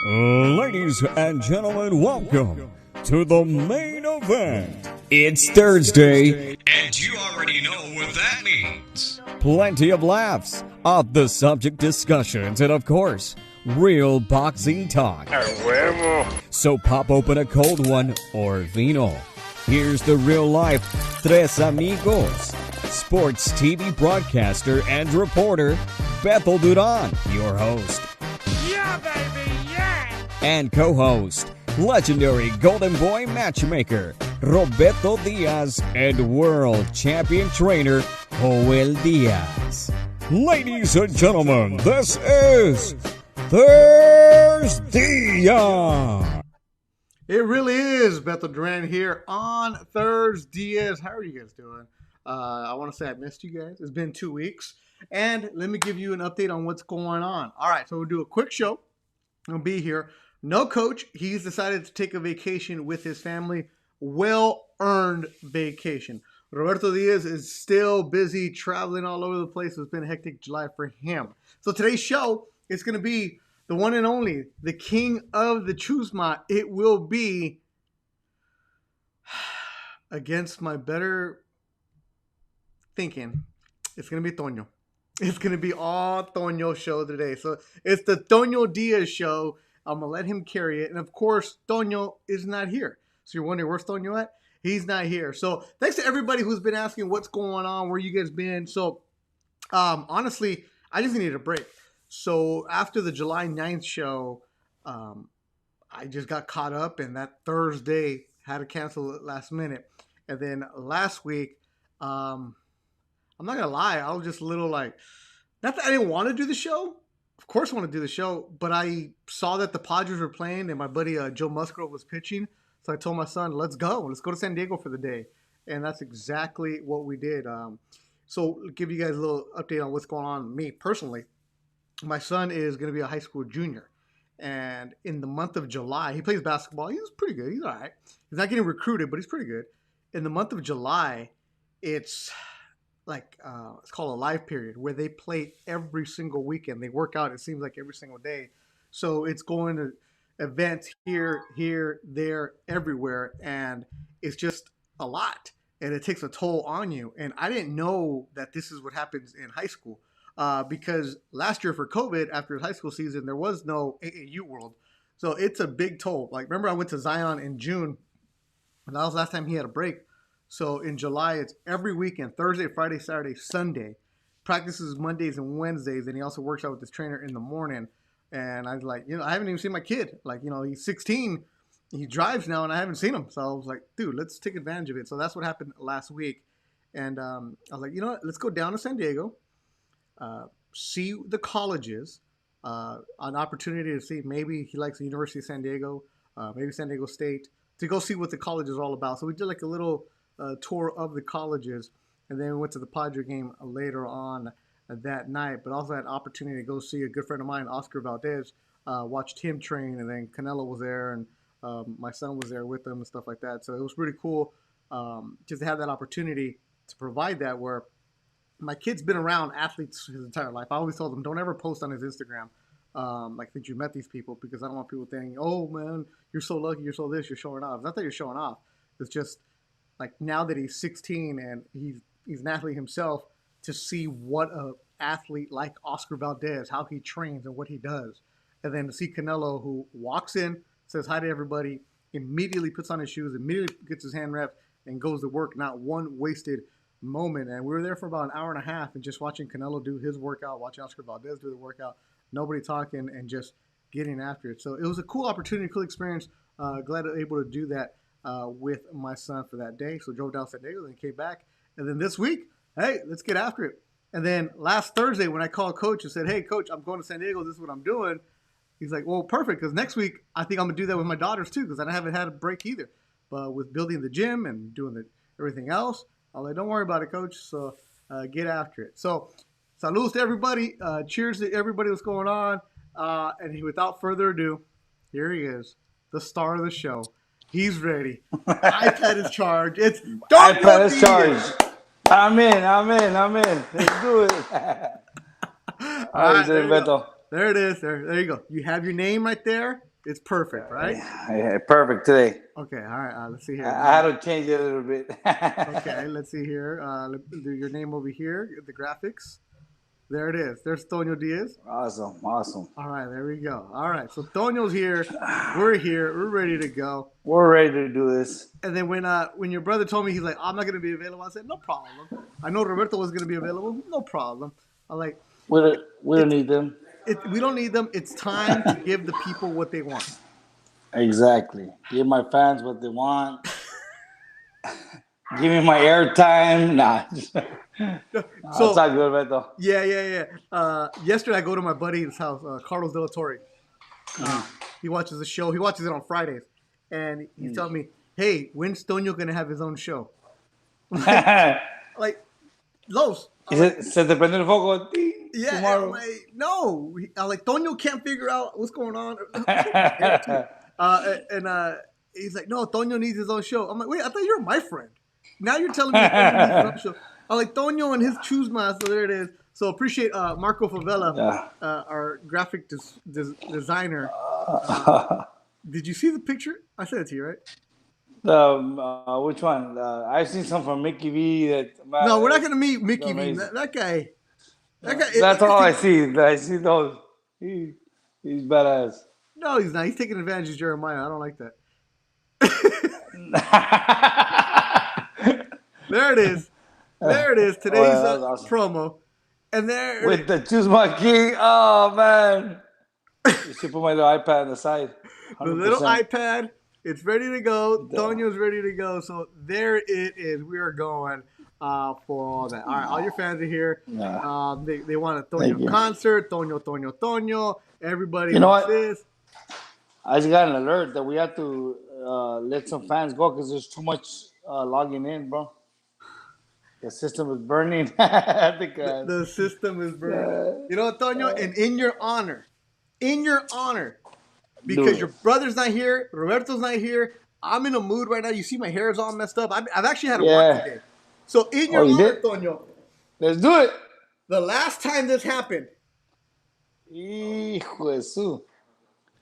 Ladies and gentlemen, welcome to the main event. It's Thursday, and you already know what that means. Plenty of laughs, off the subject discussions, and of course, real boxing talk. So pop open a cold one or vino. Here's the real life Tres Amigos, sports TV broadcaster and reporter, Bethel Duran, your host. Yeah, baby, yeah! And co-host, legendary Golden Boy matchmaker, Roberto Diaz, and world champion trainer, Joel Diaz. Ladies and gentlemen, this is ThursDIAZ. It really is Bethel Duran here on ThursDIAZ. How are you guys doing? I want to say I missed you guys. It's been 2 weeks. And let me give you an update on what's going on. All right, so we'll do a quick show. I'll be here. No coach. He's decided to take a vacation with his family. Well-earned vacation. Roberto Diaz is still busy traveling all over the place. It's been a hectic July for him. So today's show is going to be the one and only, the king of the Chusma. It will be against my better thinking. It's going to be Toño. It's going to be all Toño show today. So it's the Toño Diaz show. I'm going to let him carry it. And of course, Toño is not here. So you're wondering, where's Toño at? He's not here. So thanks to everybody who's been asking what's going on, where you guys been. So honestly, I just needed a break. So after the July 9th show, I just got caught up, and that Thursday had to cancel it last minute. And then last week, I'm not going to lie, I was just a little like, not that I didn't want to do the show. Of course I want to do the show, but I saw that the Padres were playing and my buddy Joe Musgrove was pitching. So I told my son, let's go. Let's go to San Diego for the day. And that's exactly what we did. So I'll give you guys a little update on what's going on with me personally. My son is going to be a high school junior. And in the month of July, he plays basketball. He's pretty good. He's all right. He's not getting recruited, but he's pretty good. In the month of July, it's like it's called a live period where they play every single weekend. They work out, it seems like, every single day. So it's going to events here, there, everywhere. And it's just a lot. And it takes a toll on you. And I didn't know that this is what happens in high school. Because last year for COVID, after high school season, there was no AAU World. So it's a big toll. Like, remember I went to Zion in June, and that was the last time he had a break. So in July, it's every weekend, Thursday, Friday, Saturday, Sunday. Practices Mondays and Wednesdays, and he also works out with his trainer in the morning. And I was like, I haven't even seen my kid. Like, he's 16. He drives now, and I haven't seen him. So I was like, dude, let's take advantage of it. So that's what happened last week. And I was like, you know what? Let's go down to San Diego. See the colleges, an opportunity to see maybe he likes the University of San Diego, maybe San Diego State, to go see what the college is all about. So we did like a little tour of the colleges, and then we went to the Padre game later on that night, but also had an opportunity to go see a good friend of mine, Oscar Valdez, watched him train, and then Canelo was there, and my son was there with him and stuff like that. So it was pretty cool just to have that opportunity to provide that, where my kid's been around athletes his entire life. I always told him, don't ever post on his Instagram like that you met these people, because I don't want people thinking, oh, man, you're so lucky, you're so this, you're showing off. It's not that you're showing off. It's just like now that he's 16 and he's an athlete himself, to see what a athlete like Oscar Valdez, how he trains and what he does. And then to see Canelo, who walks in, says hi to everybody, immediately puts on his shoes, immediately gets his hand reps, and goes to work. Not one wasted moment. And we were there for about an hour and a half and just watching Canelo do his workout, watching Oscar Valdez do the workout, nobody talking, and just getting after it. So it was a cool opportunity, cool experience. Glad to be able to do that with my son for that day. So drove down San Diego, then came back. And then this week, hey, let's get after it. And then last Thursday when I called Coach and said, hey, Coach, I'm going to San Diego. This is what I'm doing. He's like, well, perfect, because next week I think I'm going to do that with my daughters too, because I haven't had a break either. But with building the gym and doing everything else, I'm like, don't worry about it, Coach. So get after it. So saludos to everybody. Cheers to everybody that's going on. And without further ado, here he is, the star of the show. He's ready. iPad is charged. It's iPad is charged. I'm in. Let's do it. All right, there it is. There you go. You have your name right there. It's perfect, right? Yeah, perfect today. Okay, all right. Let's see here. I had to change it a little bit. Okay, let's see here. Do your name over here, the graphics. There it is. There's Tonio Diaz. Awesome. All right, there we go. All right, so Tonio's here. We're here. We're ready to go. We're ready to do this. And then when your brother told me, he's like, I'm not gonna be available. I said, no problem. I know Roberto was gonna be available. No problem. I'm like, We don't need them. we don't need them. It's time to give the people what they want. Exactly. Give my fans what they want. Give me my airtime. Nah. So It's all good, Beto. yeah. Yesterday I go to my buddy's house, Carlos De La Torre. He watches the show. He watches it on Fridays, and he's telling me, "Hey, when's Tonio gonna have his own show?" Like, Los. Se te prende el foco. Yeah, Tomorrow. like, no. I'm like, Tonio can't figure out what's going on. He's like, no, Tonio needs his own show. I'm like, wait, I thought you were my friend. Now you're telling me Tonio needs his own show. I'm like, Tonio and his Chusma, so there it is. So appreciate Marco Favela, our graphic designer. Did you see the picture? I sent it to you, right? Which one? I've seen some from Mickey V. No, we're not gonna meet Mickey V. That guy. That's all I see. I see those. He's badass. No, he's not. He's taking advantage of Jeremiah. I don't like that. There it is. There it is. Today's awesome. Promo. And there with the Choose My King. Oh man. You should put my little iPad on the side. 100%. The little iPad. It's ready to go. Tonio's ready to go. So there it is. We are going for all that. All right, all your fans are here. Yeah. They want a Tonio concert. Tonio. Everybody. You know what? This. I just got an alert that we have to let some fans go because there's too much logging in, bro. The system is burning. I think, the system is burning. You know what, Tonio? And in your honor, because your brother's not here, Roberto's not here, I'm in a mood right now. You see my hair is all messed up. I've actually had a work today. So in your honor, Tonio. Let's do it. The last time this happened. Hijo de su.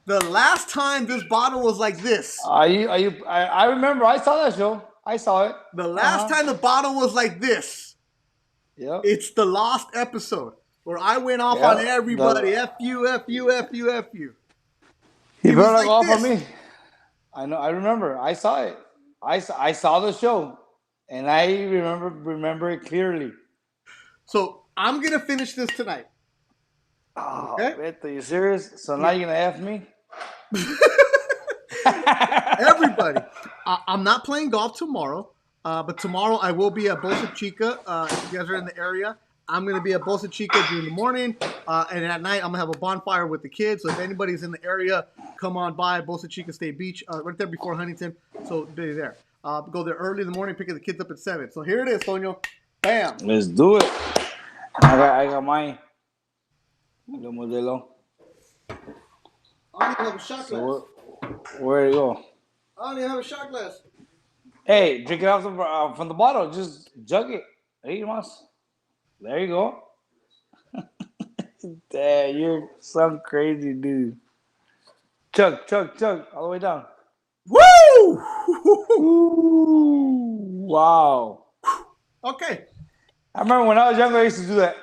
The last time this bottle was like this. I remember. I saw that show. I saw it. The last time the bottle was like this. Yep. It's the lost episode where I went off on everybody. F you. He better not go off on me. I know. I remember. I saw it. I saw the show, and I remember it clearly. So I'm gonna finish this tonight. Oh, okay? Beto, you serious? So now you're gonna F me? Everybody, I'm not playing golf tomorrow, but tomorrow I will be at Bolsa Chica. If you guys are in the area, I'm going to be at Bolsa Chica during the morning, and at night I'm going to have a bonfire with the kids. So if anybody's in the area, come on by Bolsa Chica State Beach, right there before Huntington. So be there. Go there early in the morning, picking the kids up at 7. So here it is, Tonio. Bam. Let's do it. I got mine. The modelo. I don't even have a shot glass. Where you go? I don't even have a shot glass. Hey, drink it off from the bottle. Just jug it. Hey, Mas. There you go. Damn, you're some crazy dude. Chug, all the way down. Woo! Ooh, wow. Okay. I remember when I was younger, I used to do that.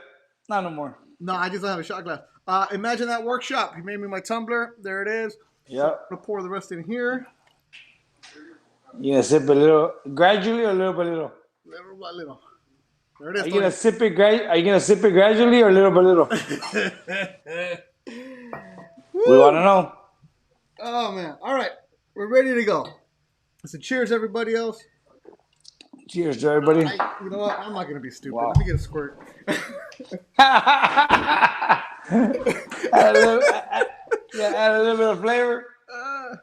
Not no more. No, I just don't have a shot glass. Imagine that workshop. He made me my tumbler. There it is. Yep. So I'm going to pour the rest in here. You gonna sip a little gradually or little by little? Little by little. There it is. Are you gonna sip it gradually or little by little? We want to know. Oh man! All right, we're ready to go. So cheers, everybody else. Cheers to everybody. You know what? I'm not gonna be stupid. Wow. Let me get a squirt. Add a little bit of flavor.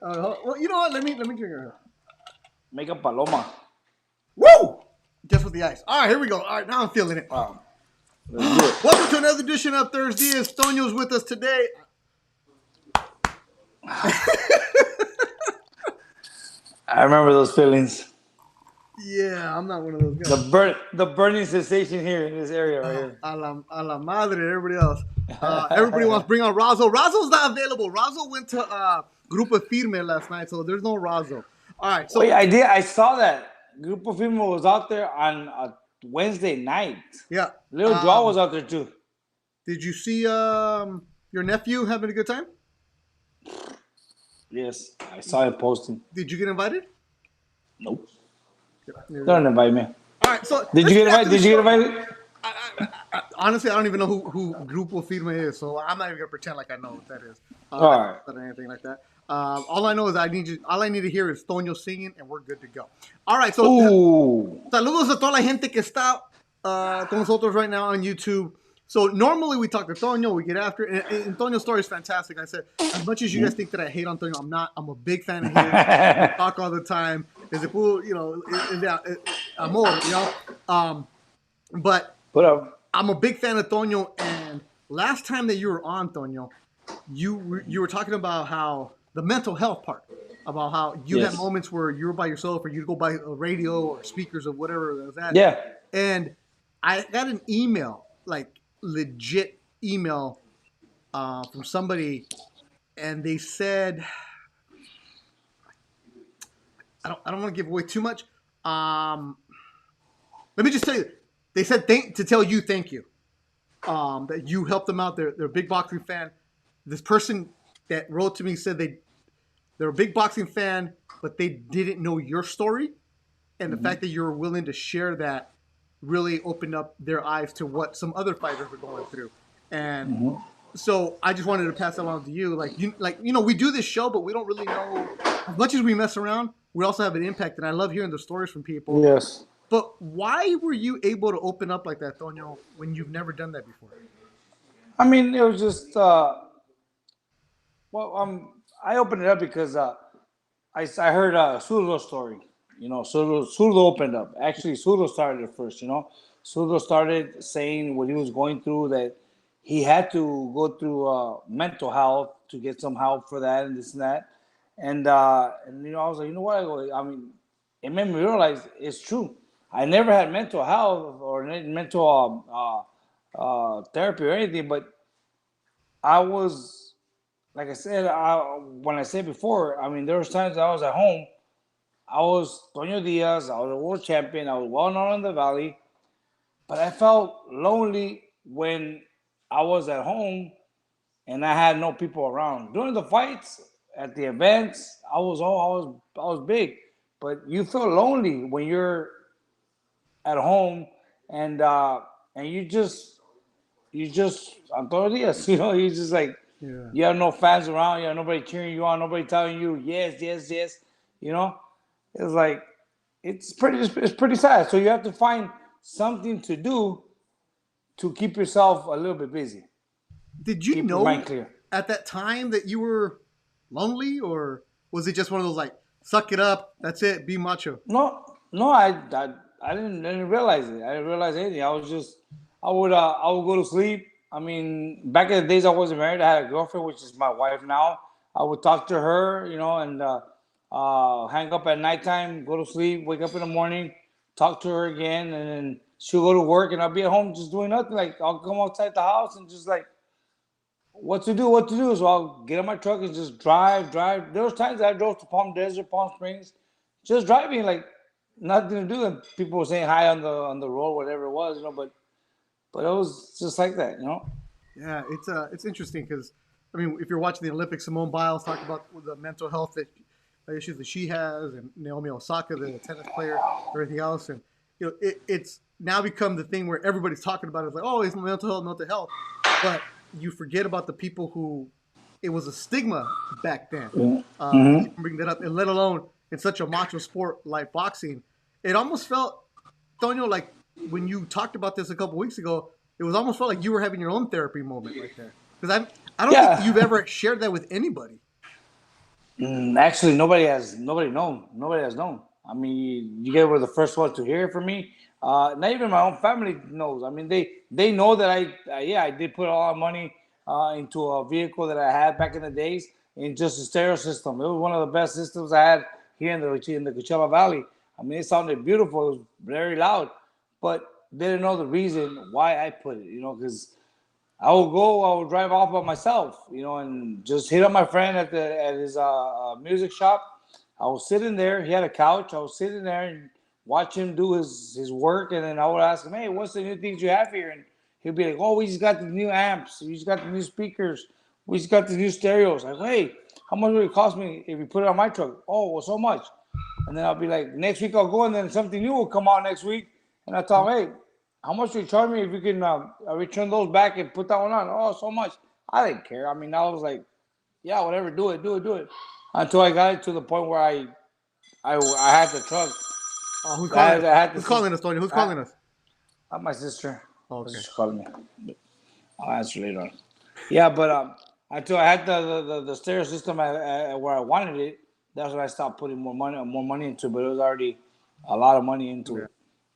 Well, you know what? Let me drink it. Make a paloma. Woo! Just with the ice. All right, here we go. All right, now I'm feeling it. Wow. Let's do it. Welcome to another edition of ThursDIAZ. Tonio's with us today. I remember those feelings. Yeah, I'm not one of those guys. The burning sensation here in this area right here. A la madre, everybody else. Everybody wants to bring on Razo. Razo's not available. Razo went to Grupo Firme last night, so there's no Razo. All right, so Wait, I did. I saw that Grupo Firme was out there on a Wednesday night. yeah. Little Joel was out there too. Did you see your nephew having a good time? Yes, I saw him posting. Did you get invited? Nope. Yeah. Don't invite me. All right, so Did you get invited? Did you get invited? honestly, I don't even know who Grupo Firme is, so I'm not even gonna pretend like I know what that is. All right. Or anything like that. All I know is all I need to hear is Toño singing, and we're good to go. All right, so Ooh. saludos a toda la gente que está con nosotros right now on YouTube. So normally we talk to Toño, we get after it, and Toño's story is fantastic. I said, as much as you guys think that I hate on Toño, I'm not. I'm a big fan of his. I talk all the time. Is it cool? You know, amor, you know. But I'm a big fan of Toño, and last time that you were on, Toño, you were talking about how the mental health part, about how you had moments where you were by yourself, or you'd go by a radio or speakers or whatever it was at. Yeah. And I got an email, like legit email, from somebody, and they said, I don't want to give away too much. Let me just tell you, they said to tell you thank you, that you helped them out. They're a big boxing fan. This person that wrote to me said they're a big boxing fan, but they didn't know your story, and the fact that you were willing to share that really opened up their eyes to what some other fighters were going through. And so I just wanted to pass that along to you. Like you know, we do this show, but we don't really know, as much as we mess around, we also have an impact. And I love hearing the stories from people. Yes. But why were you able to open up like that, Toño, when you've never done that before? I mean, it was just I opened it up because I heard Zurdo's story. You know, Zurdo opened up. Actually, Zurdo started it first. You know, Zurdo started saying what he was going through, that he had to go through mental health to get some help for that and this and that. And you know, I was like, you know what? I mean, it made me realize it's true. I never had mental health or mental therapy or anything, but I was, like I said, when I said before, I mean, there was times I was at home. I was Toño Diaz. I was a world champion. I was well known in the Valley, but I felt lonely when I was at home and I had no people around. During the fights, at the events, I was big, but you feel lonely when you're at home and you just Antonio Diaz, you know, you just like you have no fans around, you have nobody cheering you on, nobody telling you yes, yes, yes, you know. It's like it's pretty sad. So you have to find something to do to keep yourself a little bit busy. Did you Keep your know mind clear. at that time that you were lonely, or was it just one of those like, suck it up, that's it, be macho? No, I didn't realize it. I didn't realize anything. I would go to sleep. I mean, back in the days I wasn't married, I had a girlfriend, which is my wife now. I would talk to her, you know, and hang up at nighttime, go to sleep, wake up in the morning, talk to her again, and then she'll go to work, and I'll be at home just doing nothing. Like I'll come outside the house and just like, what to do. So I'll get in my truck and just drive. There was times I drove to Palm Desert, Palm Springs, just driving, like nothing to do, and people were saying hi on the road, whatever it was, you know. But it was just like that, you know. Yeah, it's interesting because, I mean, if you're watching the Olympics, Simone Biles talked about the mental health issues that she has, and Naomi Osaka, the tennis player, everything else, and you know, it's now become the thing where everybody's talking about it. It's like, oh, it's mental health, but you forget about the people who it was a stigma back then. You bring that up, and let alone in such a macho sport like boxing, it almost felt, Tonio, like when you talked about this a couple weeks ago, it was almost felt like you were having your own therapy moment right there. Because I don't think you've ever shared that with anybody. Actually, nobody has known. I mean, you guys were the first one to hear it from me. Not even my own family knows. I mean, they know that I did put a lot of money into a vehicle that I had back in the days, in just a stereo system. It was one of the best systems I had here in the Coachella Valley. I mean, it sounded beautiful. It was very loud, but they didn't know the reason why I put it. You know, because I will drive off by myself, and just hit up my friend at his music shop. I was sitting there. He had a couch. I was sitting there and watch him do his work, and then I would ask him, "Hey, what's the new things you have here?" And he'll be like, "Oh, we just got the new amps. We just got the new speakers. We just got the new stereos." I go, "Hey, how much would it cost me if you put it on my truck?" "Oh, well, so much." And then I'll be like, "Next week I'll go, and then something new will come out next week." And I tell him, "Hey, how much do you charge me if you can return those back and put that one on?" "Oh, so much." I didn't care. I mean, I was like, "Yeah, whatever, do it, do it, do it." Until I got it to the point where I had the truck. Who's calling us? I had Who's calling us, Tony? Who's calling us? My sister. Oh, My okay. sister calling me. I'll answer later on. Yeah, but until I had the stereo system where I wanted it, that's when I stopped putting more money into it. But it was already a lot of money into Yeah.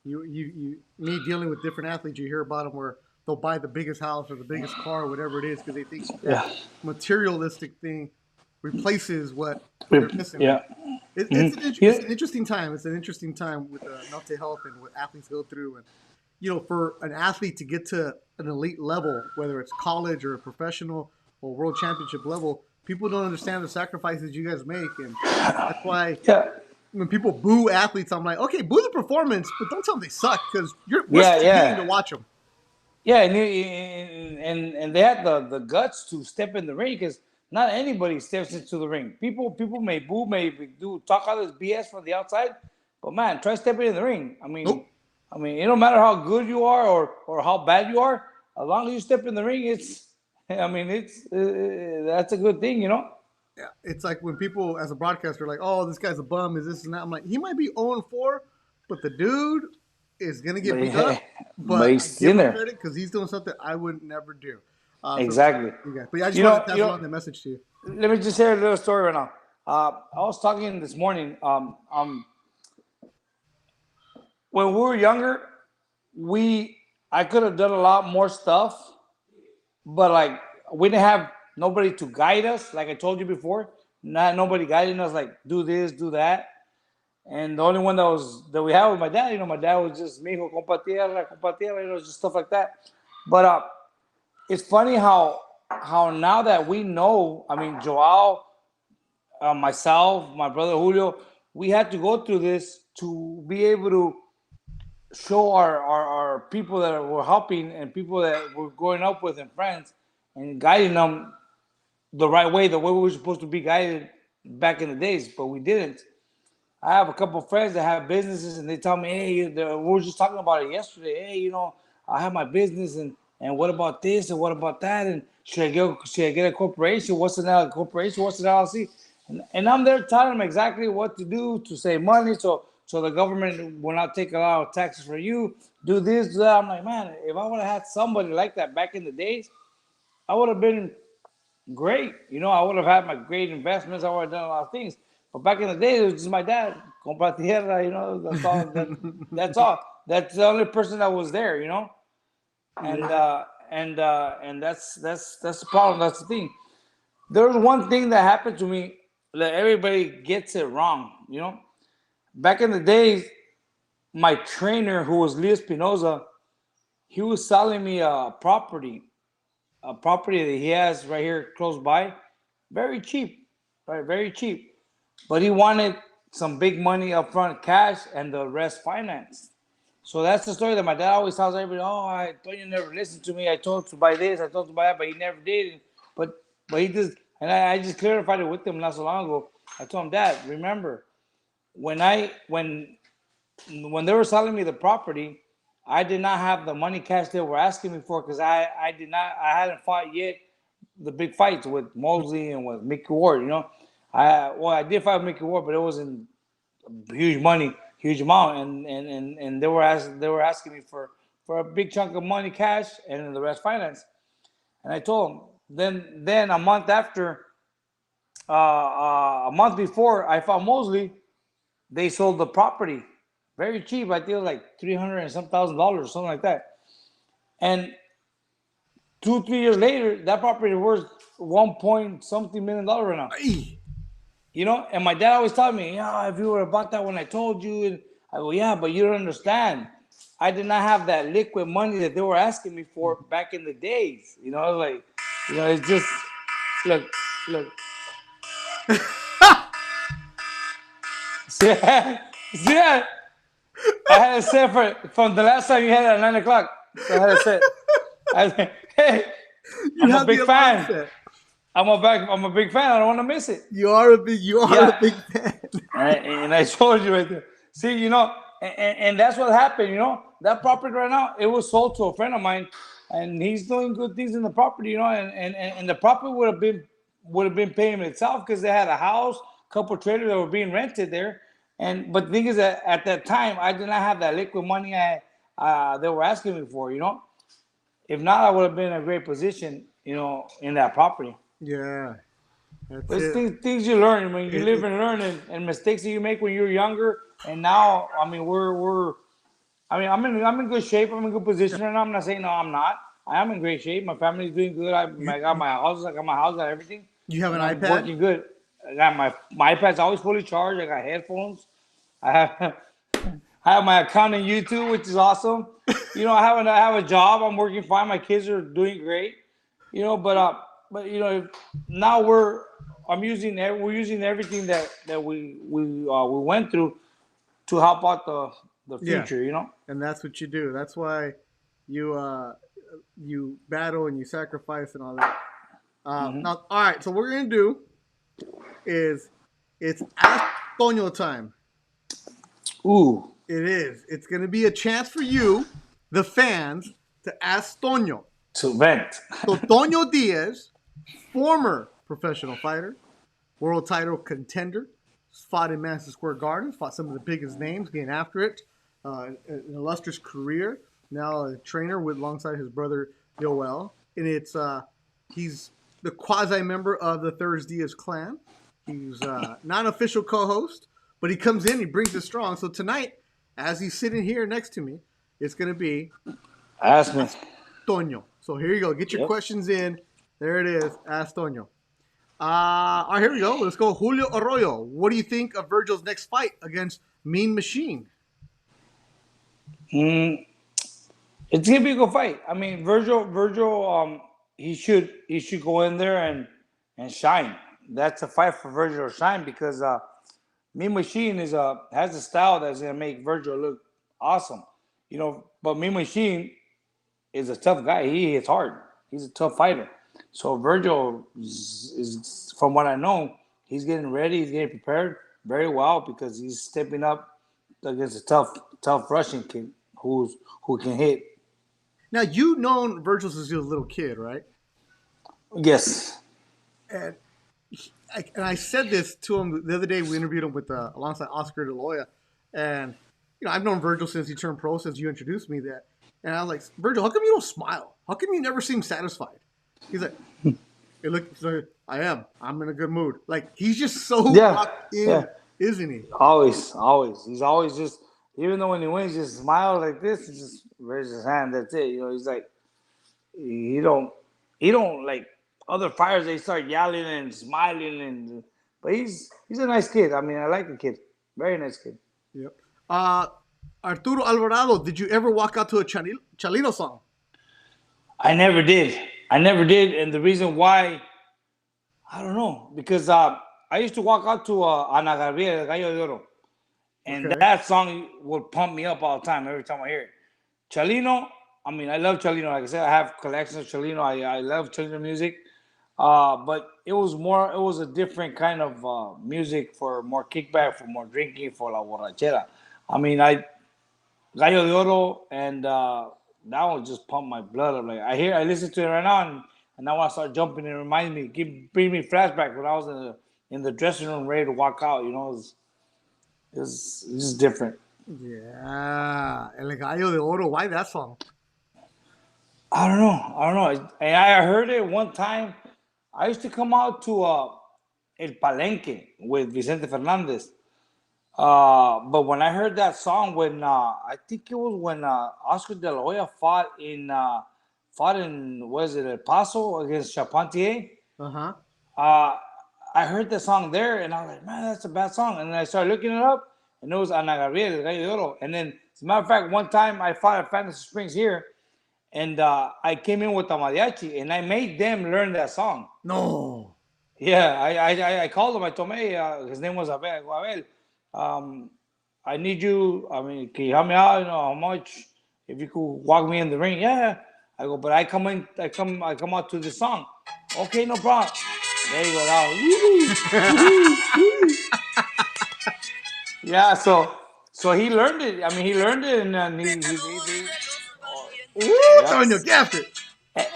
it. Me dealing with different athletes, you hear about them where they'll buy the biggest house or the biggest car or whatever it is because they think that Yeah. materialistic thing replaces what they're missing. Yeah. It's an interesting time. It's an interesting time with mental health and what athletes go through. And for an athlete to get to an elite level, whether it's college or professional or world championship level, people don't understand the sacrifices you guys make, and that's why Yeah. when people boo athletes, I'm like, okay, boo the performance, but don't tell them they suck because we're Yeah. still getting to Yeah. watch them. Yeah, and they had the guts to step in the ring because not anybody steps into the ring. People may boo, may do talk all this BS from the outside, but man, try stepping in the ring. Nope. I mean, it don't matter how good you are or how bad you are. As long as you step in the ring, it's that's a good thing. Yeah, it's like when people, as a broadcaster, are like, oh, this guy's a bum, is this and that. I'm like, he might be 0-4, but the dude is gonna get But beat up. but But I he's give in him there. credit because he's doing something I would never do. So, Exactly. yeah. But yeah, I just You wanted to know, pass you along know. the message to you. Let me just share a little story right now. I was talking this morning. When we were younger, I could have done a lot more stuff, but like we didn't have nobody to guide us. Like I told you before, not nobody guiding us. Like do this, do that. And the only one that we had was my dad. My dad was just me who compa tierra, just stuff like that. But it's funny how now that we know. I mean, Joao, myself, my brother Julio, we had to go through this to be able to show our people that were helping and people that we're growing up with and friends and guiding them the way we were supposed to be guided back in the days, but we didn't. I have a couple of friends that have businesses and they tell me, hey, we were just talking about it yesterday. Hey, I have my business and what about this and what about that? And should I get a corporation? What's an corporation? What's an LLC? And I'm there telling them exactly what to do to save money so the government will not take a lot of taxes for you. Do this, do that. I'm like, man, if I would have had somebody like that back in the days, I would have been great. I would have had my great investments. I would have done a lot of things. But back in the day, it was just my dad. Compra tierra, that's all. That's all. That's the only person that was there. And Yeah. and that's the problem. That's the thing. There's one thing that happened to me that everybody gets it wrong. Back in the days, my trainer, who was Leo Espinoza, he was selling me a property that he has right here close by, very cheap, right? Very cheap. But he wanted some big money upfront cash and the rest financed. So that's the story that my dad always tells everybody. Oh, I thought you never listened to me. I told him to buy this, I told him to buy that, but he never did. But he just, and I just clarified it with him not so long ago. I told him, Dad, remember when when they were selling me the property, I did not have the money cash they were asking me for because I hadn't fought yet the big fights with Mosley and with Mickey Ward. I did fight with Mickey Ward, but it wasn't huge money, huge amount, and they were asking me for a big chunk of money cash and the rest finance. And I told them. Then a month after, a month before I fought Mosley, they sold the property very cheap. I think it was like 300 and some $1,000, something like that. And 2 3 years later, that property is worth 1 point something million dollars right now. Hey. And my dad always taught me, yeah, if you would have bought that when I told you, and I go, yeah, but you don't understand. I did not have that liquid money that they were asking me for back in the days. You know, like, it's just look, look. See, see that? I had a set from the last time you had it at 9 o'clock. So I had a set. Hey, You I'm a have big the alarm fan. set. I'm a big fan. I don't want to miss it. You are a big fan. And I told you right there. See, and that's what happened. That property right now, it was sold to a friend of mine, and he's doing good things in the property. And the property would have been paying itself because they had a house, couple trailers that were being rented there. But the thing is that at that time, I did not have that liquid money they were asking me for. If not, I would have been in a great position. In that property. Yeah, that's But it's it. things you learn when you live and learn, and mistakes that you make when you're younger. And now, I mean, I'm in good shape. I'm in good position right now. I'm not saying no, I'm not. I am in great shape. My family's doing good. I got my house. I got my house. I got everything. You have an And I'm iPad? working good. I got my iPad's always fully charged. I got headphones. I have I have my account on YouTube, which is awesome. I have a job. I'm working fine. My kids are doing great. But now we're using everything that we went through to help out the Yeah, future. and that's what you do. That's why you battle and you sacrifice and all that. Now, all right. So what we're gonna do is it's Ask Toño time. Ooh, It is. It's gonna be a chance for you, the fans, to ask Toño. to vent. So Toño Diaz, former professional fighter, world title contender, fought in Madison Square Garden, fought some of the biggest names, getting after it. An illustrious career. Now a trainer alongside his brother Joel, and he's the quasi member of the ThursDIAZ clan. He's not an official co-host, but he comes in, he brings it strong. So tonight, as he's sitting here next to me, it's going to be Ask me. Toño. So here you go. Get your Yep. questions in. There it is. Ask Toño. All right, here we go. Let's go. Julio Arroyo. What do you think of Virgil's next fight against Mean Machine? It's gonna be a good fight. I mean, Virgil, he should go in there and shine. That's a fight for Virgil to shine because Mean Machine has a style that's gonna make Virgil look awesome. But Mean Machine is a tough guy. He hits hard. He's a tough fighter. So Virgil is from what I know, he's getting ready. He's getting prepared very well because he's stepping up against a tough Russian kid who can hit. Now, you've known Virgil since you was a little kid, right? Yes. And I said this to him the other day. We interviewed him with alongside Oscar De La Hoya, and I've known Virgil since he turned pro. Since you introduced me that, and I was like, Virgil, how come you don't smile? How come you never seem satisfied? He's like, hey, look, I am. I'm in a good mood. Like he's just so locked in, isn't he? Always. He's always just, even though when he wins, just smile like this, he just raises his hand. That's it. He's like, he don't like other fighters. They start yelling and smiling, but he's a nice kid. I mean, I like the kid. Very nice kid. Yep. Arturo Alvarado, did you ever walk out to a Chalino song? I never did. And the reason why, I don't know, because I used to walk out to Ana Gabriel, Gallo de Oro. And Okay. that song would pump me up all the time, every time I hear it. Chalino, I mean, I love Chalino. Like I said, I have collections of Chalino. I love Chalino music. But it was a different kind of music for more kickback, for more drinking, for la borrachera. I mean, Gallo de Oro, and that one just pumped my blood up. Like I listen to it right now, and I want to start jumping. And it reminds me, bring me flashback when I was in the dressing room ready to walk out. It's just different. Yeah. El Gallo de Oro. Why that song? I don't know. And I heard it one time. I used to come out to El Palenque with Vicente Fernandez. But when I heard that song, when I think it was when Oscar De La Hoya fought in was it El Paso against Charpentier? Uh-huh. I heard the song there, and I was like, man, that's a bad song. And then I started looking it up, and it was Ana Gabriel, El Gallo de Oro. And then As a matter of fact, one time I fought at Fantasy Springs here, and I came in with the mariachi, and I made them learn that song. No. Yeah, I called him. I told him, hey, his name was Abel. I go, Abel, I need you. I mean, can you help me out? You know how much? If you could walk me in the ring, yeah. I go, but I come in. I come out to this song. Okay, no problem. There you go. Now, yeah. So he learned it. I mean, he learned it, and then Woo, yeah. Toño, get after it.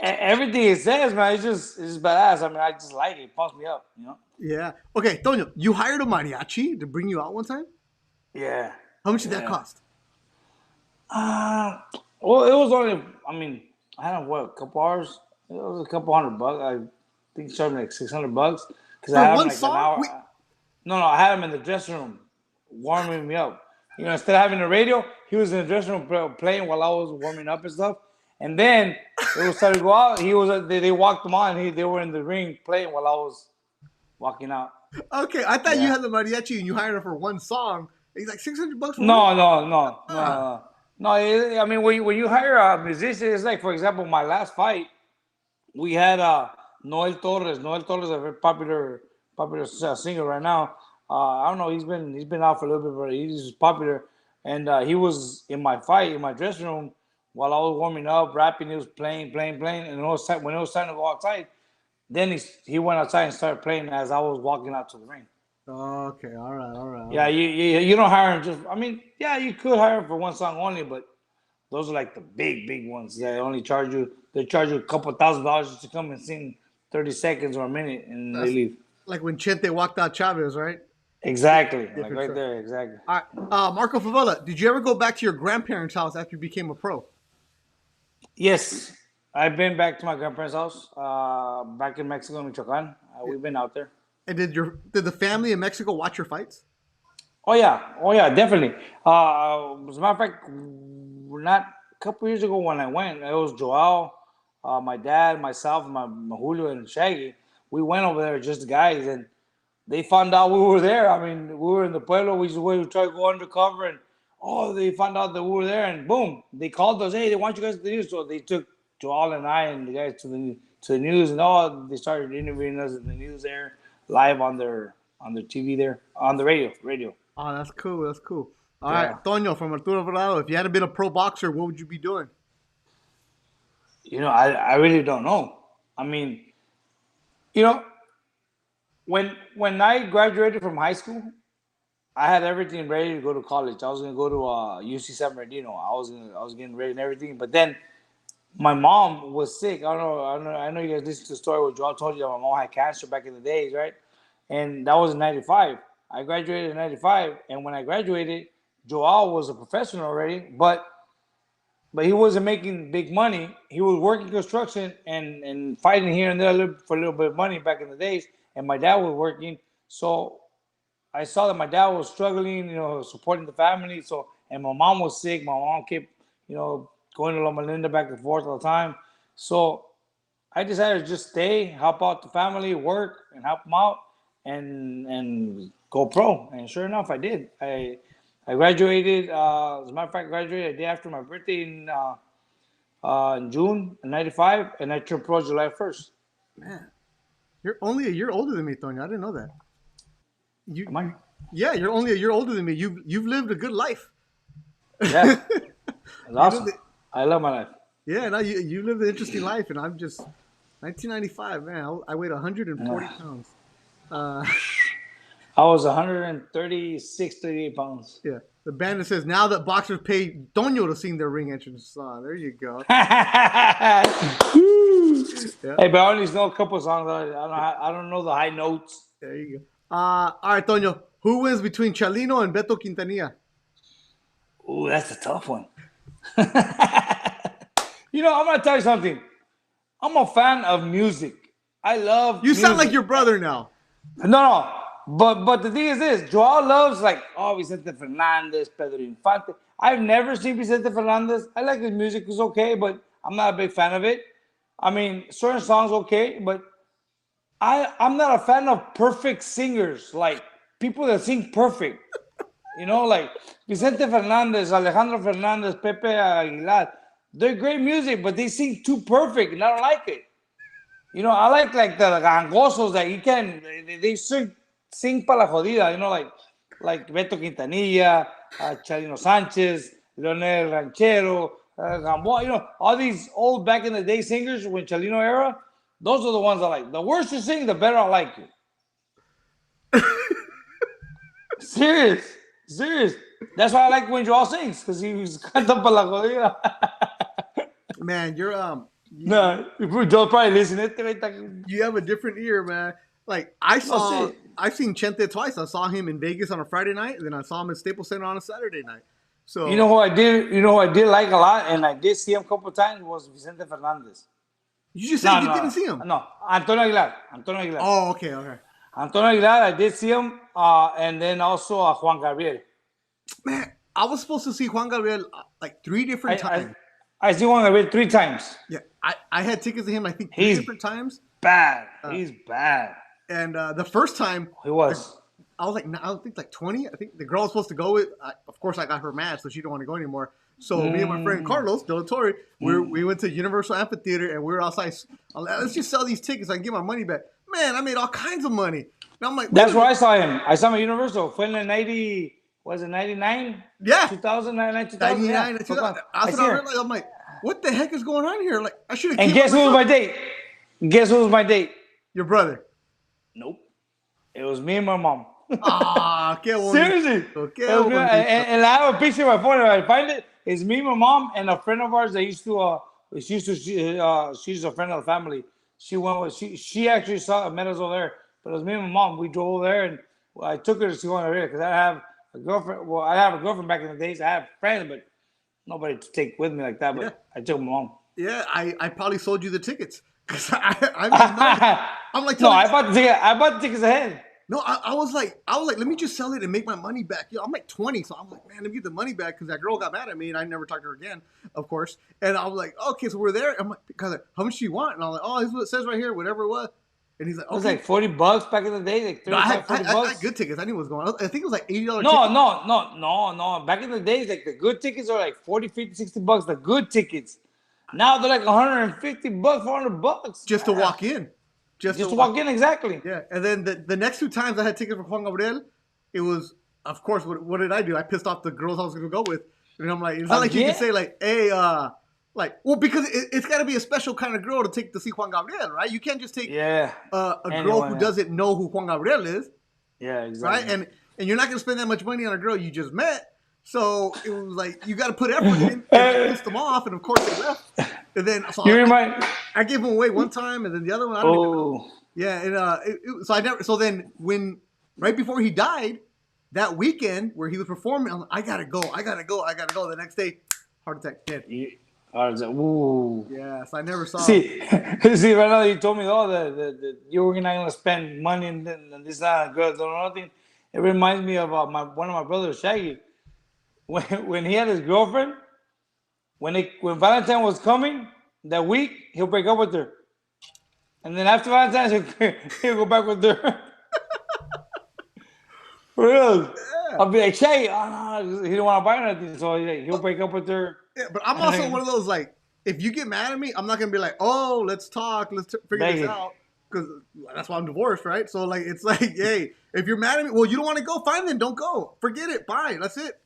Everything it says, man, it's just badass. I mean, I just like it. It pumps me up. You know. Yeah. Okay, Toño, you hired a mariachi to bring you out one time? Yeah. How much did that Yeah. cost? Uh, well, it was only, I mean, I had what, a couple hours? It was a couple $100. I think he charged me like $600 because I For had him one like an song? Wait. hour. No, I had him in the dressing room warming me up. You know, instead of having the radio, he was in the dressing room playing while I was warming up and stuff. And then it was time to go out. They walked him on. They were in the ring playing while I was walking out. Okay, I thought you Yeah. had the mariachi and you hired him for one song. He's like $600 for No, one? no, no, Ah. no. I mean, when you hire a musician, it's like, for example, my last fight, we had Noel Torres. Noel Torres is a very popular singer right now. I don't know. He's been out for a little bit, but he's popular. And he was in my fight in my dressing room while I was warming up, rapping. He was playing, and when it was time to go outside, then he went outside and started playing as I was walking out to the ring. Okay, all right, all right. All Yeah, right. you don't hire him just. I mean, yeah, you could hire him for one song only, but those are like the big ones. They only charge you. They charge you a couple $1,000 to come and sing 30 seconds or a minute, and they That's leave. like when Chente walked out Chavez, right? Exactly, like Different right story. there, exactly. All right, Marco Favela, did you ever go back to your grandparents' house after you became a pro? Yes, I've been back to my grandparents' house, back in Mexico, Michoacan. Yeah. We've been out there. And did the family in Mexico watch your fights? Oh yeah, definitely. As a matter of fact, not a couple years ago when I went, it was Joel, my dad, myself, my Julio, and Shaggy. We went over there, just the guys, and they found out we were there. I mean, we were in the pueblo. We tried to go undercover, and they found out that we were there, and boom, they called us. Hey, they want you guys to the news. So they took Joel and I and the guys to the news, and they started interviewing us in the news there, live on their TV there, on the radio. Oh, that's cool. That's cool. All right, Yeah. Toño from Arturo Alvarado, if you hadn't been a pro boxer, what would you be doing? I really don't know. I mean, you know, when I graduated from high school, I had everything ready to go to college. I was gonna go to UC San Bernardino. I was getting ready and everything. But then my mom was sick. I know you guys listened to the story where Joel told you that my mom had cancer back in the days, right? And that was in '95. I graduated in '95, and when I graduated, Joel was a professional already, but he wasn't making big money. He was working construction and fighting here and there for a little bit of money back in the days. And my dad was working, so I saw that my dad was struggling, supporting the family. So, and my mom was sick. My mom kept, going to Loma Linda back and forth all the time. So I decided to just stay, help out the family, work, and help them out, and go pro. And sure enough, I did. I graduated. As a matter of fact, graduated a day after my birthday in June of '95, and I turned pro July 1st. Man, you're only a year older than me, Toño. I didn't know that. Am I? Yeah, you're only a year older than me. You've lived a good life. Yeah, it's awesome. lived I love my life. Yeah, no, you lived an interesting life, and I'm just 1995, man. I weighed 140 pounds. I was 136, 38 pounds. Yeah, the band that says now that boxers pay Toño to sing their ring entrance song. There you go. Hey, Yeah, but I only know a couple songs. I don't know the high notes. there you go. All right, Toño. Who wins between Chalino and Beto Quintanilla? Ooh, that's a tough one. I'm gonna tell you something. I'm a fan of music. I love. You sound like music. your brother now. No. But the thing is this: Joel loves Vicente Fernandez, Pedro Infante. I've never seen Vicente Fernandez. I like his music; it's okay, but I'm not a big fan of it. I mean, certain songs okay, but I'm not a fan of perfect singers, like people that sing perfect. You know, like Vicente Fernandez, Alejandro Fernandez, Pepe Aguilar. They're great music, but they sing too perfect, and I don't like it. You know, I like the gangosos that you can. They sing para la jodida. You know, like Beto Quintanilla, Chalino Sanchez, Leonel Ranchero, Gamboa. You know, all these old back in the day singers when Chalino era. Those are the ones I like. The worse you sing, the better I like you. Serious, serious. That's why I like when Joel sings because he's canta para la jodida. Man, you're No, Joel probably listen. Este güey está- you have a different ear, man. Like sí. I've seen Chente twice. I saw him in Vegas on a Friday night, and then I saw him at Staples Center on a Saturday night. So You know who I did? You know who I did like a lot, and I did see him a couple of times was Vicente Fernandez. you just said you didn't see him. No, Antonio Aguilar. Antonio Aguilar. Oh, okay, okay. Antonio Aguilar, I did see him, and then also Juan Gabriel. Man, I was supposed to see Juan Gabriel like 3 different times. I see Juan Gabriel 3 times. Yeah, I had tickets to him. I think 3 He's different times. bad. He's bad. And the first time He was. I was like, I think like 20. I think the girl was supposed to go with. Of course, I got her mad, so she didn't want to go anymore. So me and my friend Carlos Del Torre, we went to Universal Amphitheater and we were outside. Let's just sell these tickets so I can get my money back. Man, I made all kinds of money. And I'm like, That's where I saw him. I saw him at Universal. Fue en el 90, was it 99? Yeah. 2000, 99, 2000? 99. Yeah. 2000. That's what I realized. I'm like, what the heck is going on here? Like, I should have. And guess who was my date? Guess who was my date? Your brother. Nope. It was me and my mom. Ah, qué bonito. Seriously. Qué It was me- bonito. and I have a picture on my phone. If I find it, it's me, my mom, and a friend of ours that used to. She's a friend of the family. She went with. She actually met us over there. But it was me and my mom. We drove over there, and I took her to see one over here because I have a girlfriend. Well, I have a girlfriend back in the days. I have friends, but nobody to take with me like that. But Yeah. I took my mom. Yeah, I probably sold you the tickets because I made money. I'm like, No, I bought the ticket. I bought the tickets ahead. No, I was like, let me just sell it and make my money back. You know, I'm like 20, so I'm like, man, let me get the money back because that girl got mad at me and I never talked to her again, of course. And I was like, okay, so we're there. I'm like, because how much do you want? And I'm like, oh, this is what it says right here, whatever it was. And he's like, It was okay. like $40 back in the day, like 35, No, I $40. had good tickets. I knew what was going on. I think it was like $80 No. Back in the days, like the good tickets are like 40, 50, $60. The good tickets. Now they're like $150, $400. just to walk in. Just to walk in, exactly. Yeah, and then the next 2 times I had tickets for Juan Gabriel, it was, of course, what did I do? I pissed off the girls I was going to go with. And I'm like, it's not like you can say like, hey, well, because it's got to be a special kind of girl to take to see Juan Gabriel, right? You can't just take a girl who doesn't know who Juan Gabriel is. Yeah, exactly. Right? And you're not going to spend that much money on a girl you just met. So it was like, you got to put effort in and pissed them off. And of course they left. And then so I gave them away one time and then the other one, I don't even know. Yeah. And so I never, so then right before he died, that weekend where he was performing, I'm like, I got to go. The next day, heart attack, dead. Ooh. Yeah, so I never saw See, right now you told me, that you were not going to spend money and this, that, girls, nothing. It reminds me of one of my brothers, Shaggy. When he had his girlfriend, when Valentine was coming that week, he'll break up with her, and then after Valentine's, he'll go back with her. For real, yeah. I'll be like, Shay, he don't want to buy nothing, so he'll break up with her. Yeah, but I'm also one of those like, if you get mad at me, I'm not gonna be like, oh, let's talk, let's figure this out, because that's why I'm divorced, right? So like, it's like, hey, if you're mad at me, well, you don't want to go, fine then, don't go, forget it, bye, that's it.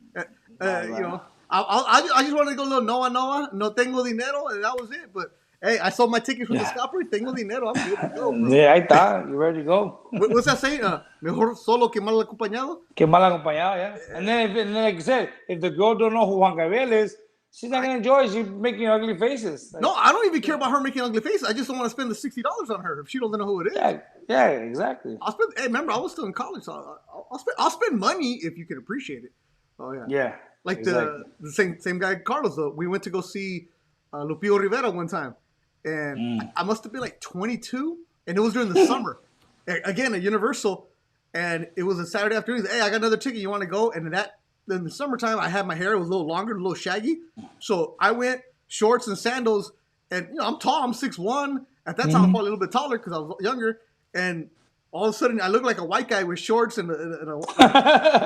You know, I just wanted to go a little Noah, no tengo dinero, and that was it. But hey, I sold my tickets with the scalper, tengo dinero, I'm good to go, bro. Yeah, I thought you're ready to go. What's that saying? Mejor solo que mal acompañado. Que mal acompañado, yeah. And then, like you said, if the girl don't know who Juan Gabriel is, she's not gonna enjoy it. She's making ugly faces. Like, no, I don't even care about her making ugly faces. I just don't want to spend the $60 on her if she doesn't know who it is. Yeah, exactly. Hey, remember, I was still in college, so I'll spend money if you can appreciate it. Oh yeah. Yeah. Like exactly. the same guy, Carlos. Though we went to go see Lupillo Rivera one time, and I must have been like 22, and it was during the summer. Again, at Universal, and it was a Saturday afternoon. Hey, I got another ticket. You want to go? And in the summertime, I had my hair. It was a little longer, a little shaggy. So I went shorts and sandals, and I'm tall. I'm 6'1". At that time, I'm probably a little bit taller because I was younger. And all of a sudden, I look like a white guy with shorts and a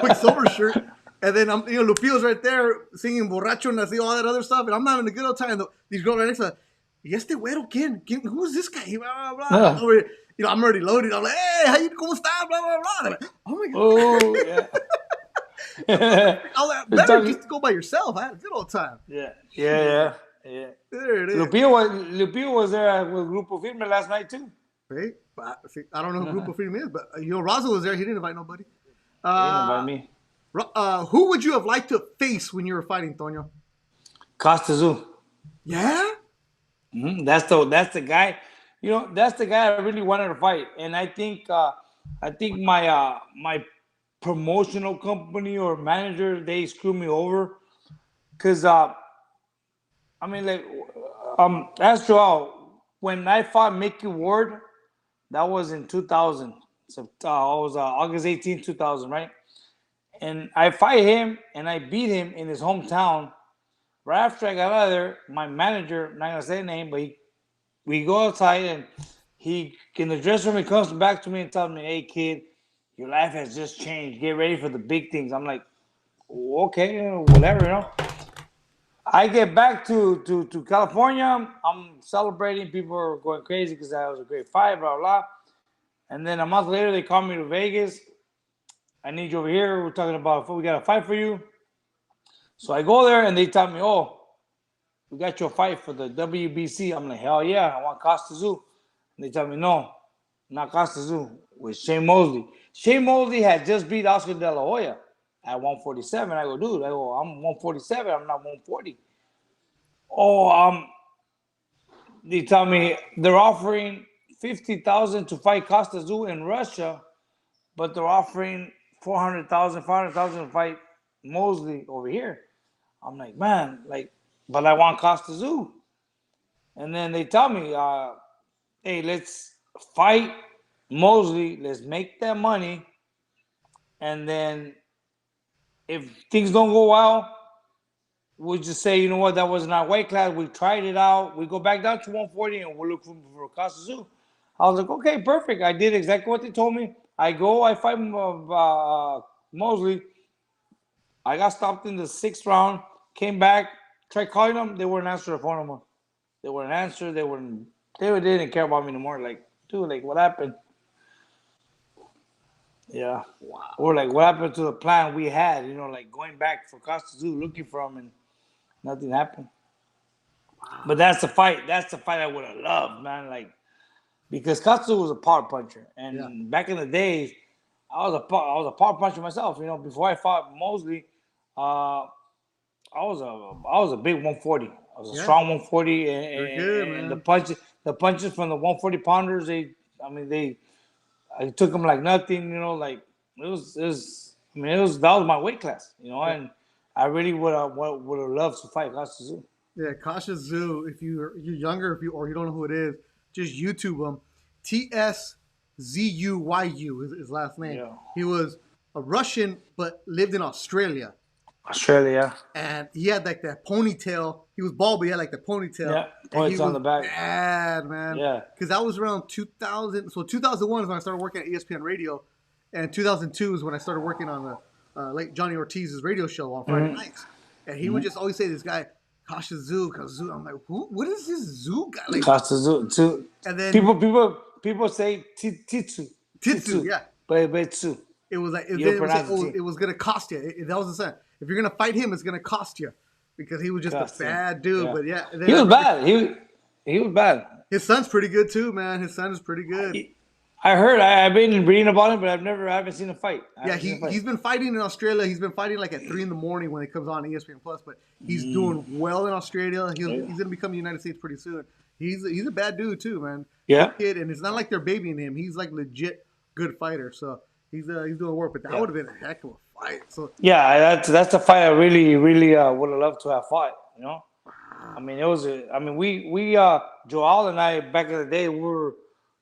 quick silver shirt. And then Lupillo's right there singing borracho and all that other stuff, and I'm having a good old time. These girls right next to me, y este güero, ¿quién? Who's this guy? Blah, blah, blah. I'm already loaded. I'm like, hey, ¿cómo está? Blah, blah, blah. Like, oh my God. Oh, yeah. I'm like, better just go by yourself. I had a good old time. Yeah. There it is. Lupillo was there with Grupo Firme last night, too. Right? But, I don't know who Grupo Firme is, but Razo was there. He didn't invite nobody. He didn't invite me. Who would you have liked to face when you were fighting, Toño? Costa Zoo. Yeah? Mm-hmm. That's the guy. That's the guy I really wanted to fight. And I think my my promotional company or manager, they screwed me over. Cause ask Joel, when I fought Mickey Ward, that was in 2000. So it was August 18, 2000, right? And I fight him and I beat him in his hometown. Right after I got out of there, my manager, I'm not gonna say his name, but we go outside and he in the dressing room, he comes back to me and tells me, "Hey kid, your life has just changed. Get ready for the big things." I'm like, okay, whatever. I get back to California. I'm celebrating. People are going crazy because that was a great fight, blah blah. And then a month later, they call me to Vegas. I need you over here. We're talking about we got a fight for you. So I go there and they tell me, "Oh, we got your fight for the WBC." I'm like, "Hell yeah, I want Costa Zoo." And they tell me, "No, not Costa Zoo, with Shane Mosley." Shane Mosley had just beat Oscar De La Hoya at 147. I go, "Dude, I'm 147. I'm not 140." Oh, they tell me they're offering 50,000 to fight Costa Zoo in Russia, but they're offering 400,000, 500,000 to fight Mosley over here. I'm like, man, but I want Costa Zoo. And then they tell me, hey, let's fight Mosley. Let's make that money. And then if things don't go well, we'll just say, you know what, that wasn't our weight class. We tried it out. We go back down to 140 and we'll look for Costa Zoo. I was like, okay, perfect. I did exactly what they told me. I fight Mosley. I got stopped in the 6th round, came back, tried calling them. They wouldn't answer the phone anymore. They wouldn't answer. They didn't care about me anymore. Like, dude, what happened? Yeah. Wow. Or what happened to the plan we had? Going back for Costa Zoo, looking for him, and nothing happened. Wow. But that's the fight. That's the fight I would have loved, man. Because Costa Zoo was a power puncher, and back in the days, I was a power puncher myself. Before I fought Mosley, I was a big 140. I was a strong 140, and the punches from the 140 pounders, I took them like nothing. That was my weight class. And I really would have loved to fight Costa Zoo. Yeah, Costa Zoo. If you're younger, or you don't know who it is, just YouTube him. TSZUYU is his last name. Yeah. He was a Russian, but lived in Australia. And he had that ponytail. He was bald, but he had the ponytail. Yeah, points on the back. Bad, man. Yeah. Because that was around 2000. So 2001 is when I started working at ESPN Radio. And 2002 is when I started working on the late Johnny Ortiz's radio show on Friday nights. And he would just always say, this guy, Costa Zoo. I'm like, who? What is this zoo guy? Costa Zoo. And then people say Titsu. Yeah. But it's Zoo. It was it was going to cost you. That was the saying. If you're going to fight him, it's going to cost you. Because he was just a bad dude. Yeah. But yeah. He was bad. He was bad. His son's pretty good too, man. His son is pretty good. I heard. I've been reading about him, but I haven't seen a fight. He's been fighting in Australia. He's been fighting at 3 a.m. when he comes on ESPN Plus. But he's doing well in Australia. He's going to become the United States pretty soon. He's a bad dude too, man. Yeah. Kid, and it's not like they're babying him. He's legit good fighter. So he's doing work. But that would have been a heck of a fight. So yeah, that's the fight I really would have loved to have fought. We Joel and I back in the day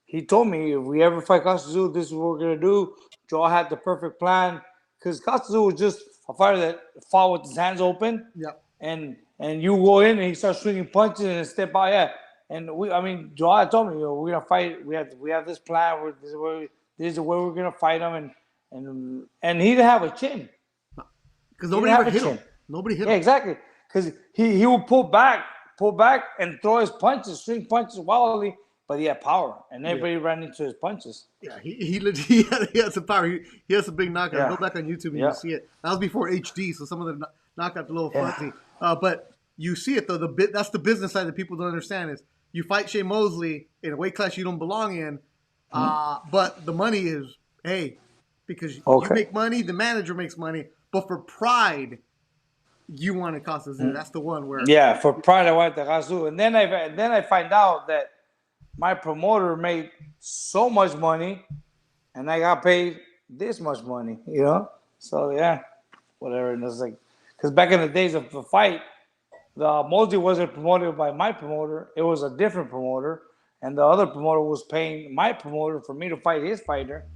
he told me if we ever fight Costa Zoo, this is what we're gonna do. Joel had the perfect plan because Costa Zoo was just a fighter that fought with his hands open. Yeah. And you go in and he starts swinging punches and step out. Yeah. And Joel told me, we're gonna fight. We have this plan. This is where we're gonna fight him. And he didn't have a chin. Because nobody ever hit him. Nobody hit him. Yeah, exactly. Because he would pull back, and throw his punches, swing punches wildly, but he had power, and everybody ran into his punches. Yeah, he had some power. He has some big knockouts. Yeah. Go back on YouTube and you see it. That was before HD, so some of the knockouts a little fuzzy. But you see it though. That's the business side that people don't understand is you fight Shane Mosley in a weight class you don't belong in, but the money is because you make money, the manager makes money, but for pride, you want to cost us. That's the one where for pride I want to Kazu, and then I find out that my promoter made so much money, and I got paid this much money. So whatever. And it's like because back in the days of the fight, the Mosley wasn't promoted by my promoter; it was a different promoter, and the other promoter was paying my promoter for me to fight his fighter,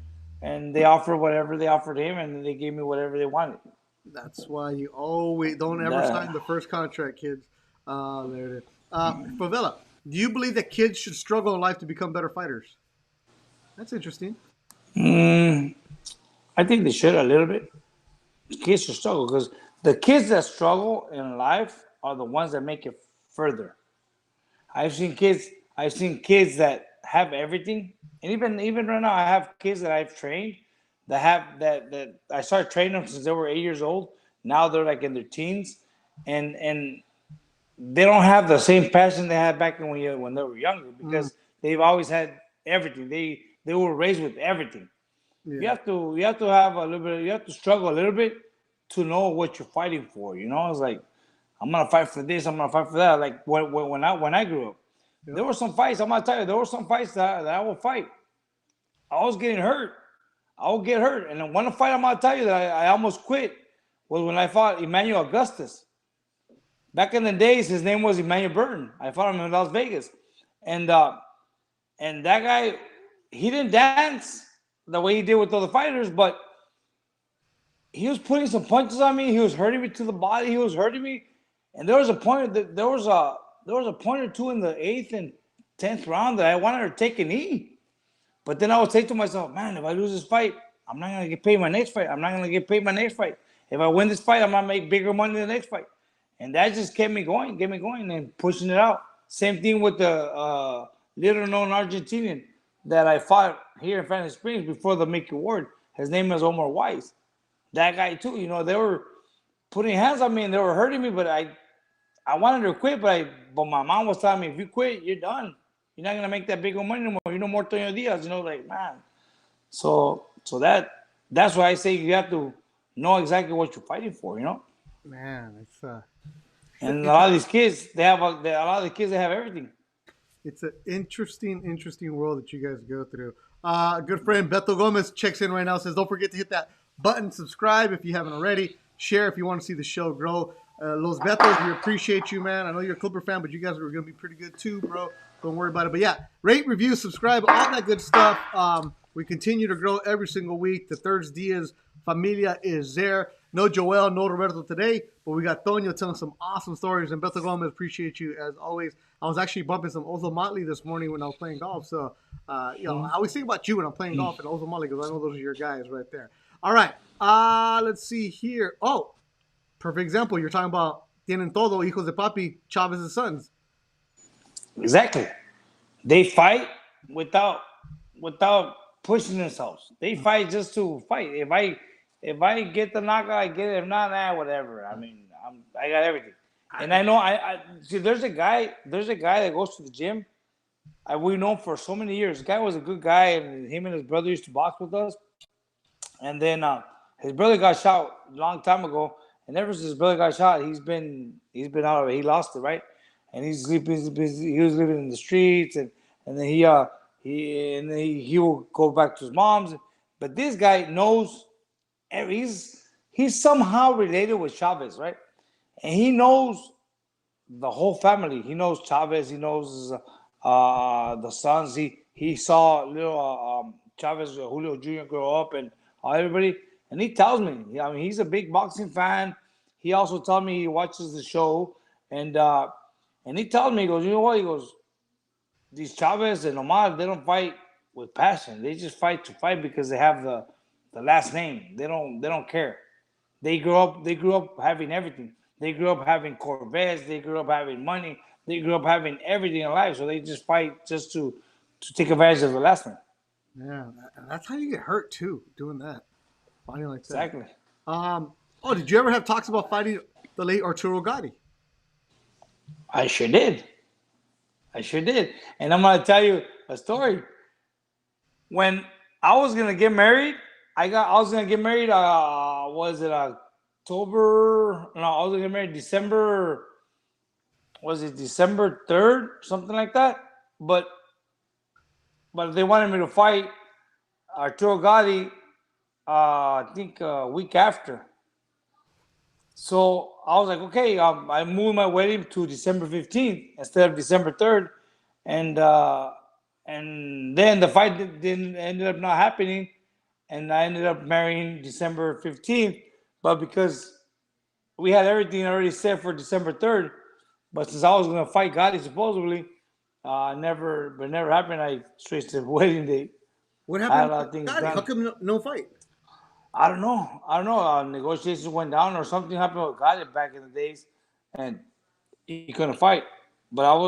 and they offered whatever they offered him, and then they gave me whatever they wanted. That's why you always don't ever sign the first contract, kids. There it is. Favela, do you believe that kids should struggle in life to become better fighters? That's interesting. I think they should a little bit. Kids should struggle because the kids that struggle in life are the ones that make it further. I've seen kids that have everything, and even right now, I have kids that I've trained that have that I started training them since they were 8 years old. Now they're like in their teens, and they don't have the same passion they had back when they were younger because they've always had everything. They were raised with everything. Yeah. You have to have a little bit. You have to struggle a little bit to know what you're fighting for. It's like I'm gonna fight for this. I'm gonna fight for that. Like when I grew up, there were some fights. I'm gonna tell you, there were some fights that I would fight. I was getting hurt. I would get hurt. And then one fight I'm gonna tell you that I almost quit was when I fought Emmanuel Augustus. Back in the days, his name was Emmanuel Burton. I fought him in Las Vegas, and that guy, he didn't dance the way he did with other fighters, but he was putting some punches on me. He was hurting me to the body. He was hurting me, and there was a point that there was a point or two in the 8th and 10th round that I wanted to take a knee, but then I would say to myself, man, if I lose this fight, I'm not gonna get paid my next fight. I'm not gonna get paid my next fight. If I win this fight, I'm gonna make bigger money the next fight. And that just kept me going, and pushing it out. Same thing with the little-known Argentinian that I fought here in Fantasy Springs before the Mickey Award. His name is Omar Weiss. That guy, too, they were putting hands on me, and they were hurting me, but I wanted to quit, but my mom was telling me, if you quit, you're done. You're not going to make that big of money anymore. You're no more TONO TIME, like, man. So that's why I say you have to know exactly what you're fighting for, Man, it's and a lot of these kids, they have everything. It's an interesting world that you guys go through. Good friend Beto Gomez checks in right now. Says, don't forget to hit that button, subscribe if you haven't already, share if you want to see the show grow. Los Betos, we appreciate you, man. I know you're a Clipper fan, but you guys are going to be pretty good too, bro. Don't worry about it. But yeah, rate, review, subscribe, all that good stuff. We continue to grow every single week. The ThursDIAZ Familia is there. No Joel, no Roberto today, but we got Tonyo telling some awesome stories. And Beto Gomez, appreciate you as always. I was actually bumping some Ozo Motley this morning when I was playing golf. So, I always think about you when I'm playing golf and Ozo Motley because I know those are your guys right there. All right. Let's see here. Oh, perfect example. You're talking about Tienen Todo, Hijos de Papi, Chavez's sons. Exactly. They fight without pushing themselves. They fight just to fight. If I get the knockout, I get it. If not, whatever. I mean, I got everything. And I know I see. There's a guy that goes to the gym. We've known for so many years. The guy was a good guy, and him and his brother used to box with us. And then his brother got shot a long time ago. And ever since his brother got shot, he's been out of it. He lost it, right? And he was living in the streets, and then he will go back to his mom's. But this guy knows. He's somehow related with Chavez, right? And he knows the whole family. He knows Chavez. He knows the sons. He saw little Chavez, Julio Jr. grow up, and everybody. And he tells me, I mean, he's a big boxing fan. He also told me he watches the show, and he tells me, he goes, you know what? He goes, these Chavez and Omar, they don't fight with passion. They just fight to fight because they have the last name. They don't care. They grew up. They grew up having everything. They grew up having Corvettes. They grew up having money. They grew up having everything in life. So they just fight just to take advantage of the last one. Yeah, that's how you get hurt too, doing that, fighting like that. Exactly. Oh, did you ever have talks about fighting the late Arturo Gatti? I sure did. I sure did. And I'm gonna tell you a story. When I was gonna get married, I was gonna get married. Was it October? No, I was gonna get married December. Was it December 3rd, something like that? But they wanted me to fight Arturo Gatti. I think a week after. So I was like, okay, I moved my wedding to December 15th instead of December 3rd, and then the fight didn't ended up not happening, and I ended up marrying December 15th. But because we had everything already set for December 3rd, but since I was gonna fight Gotti supposedly, never happened. I switched the wedding date. What I had a happened lot of with things Gatti? done. How come no fight? I don't know. Negotiations went down, or something happened with Gotti back in the days, and he couldn't fight. But matter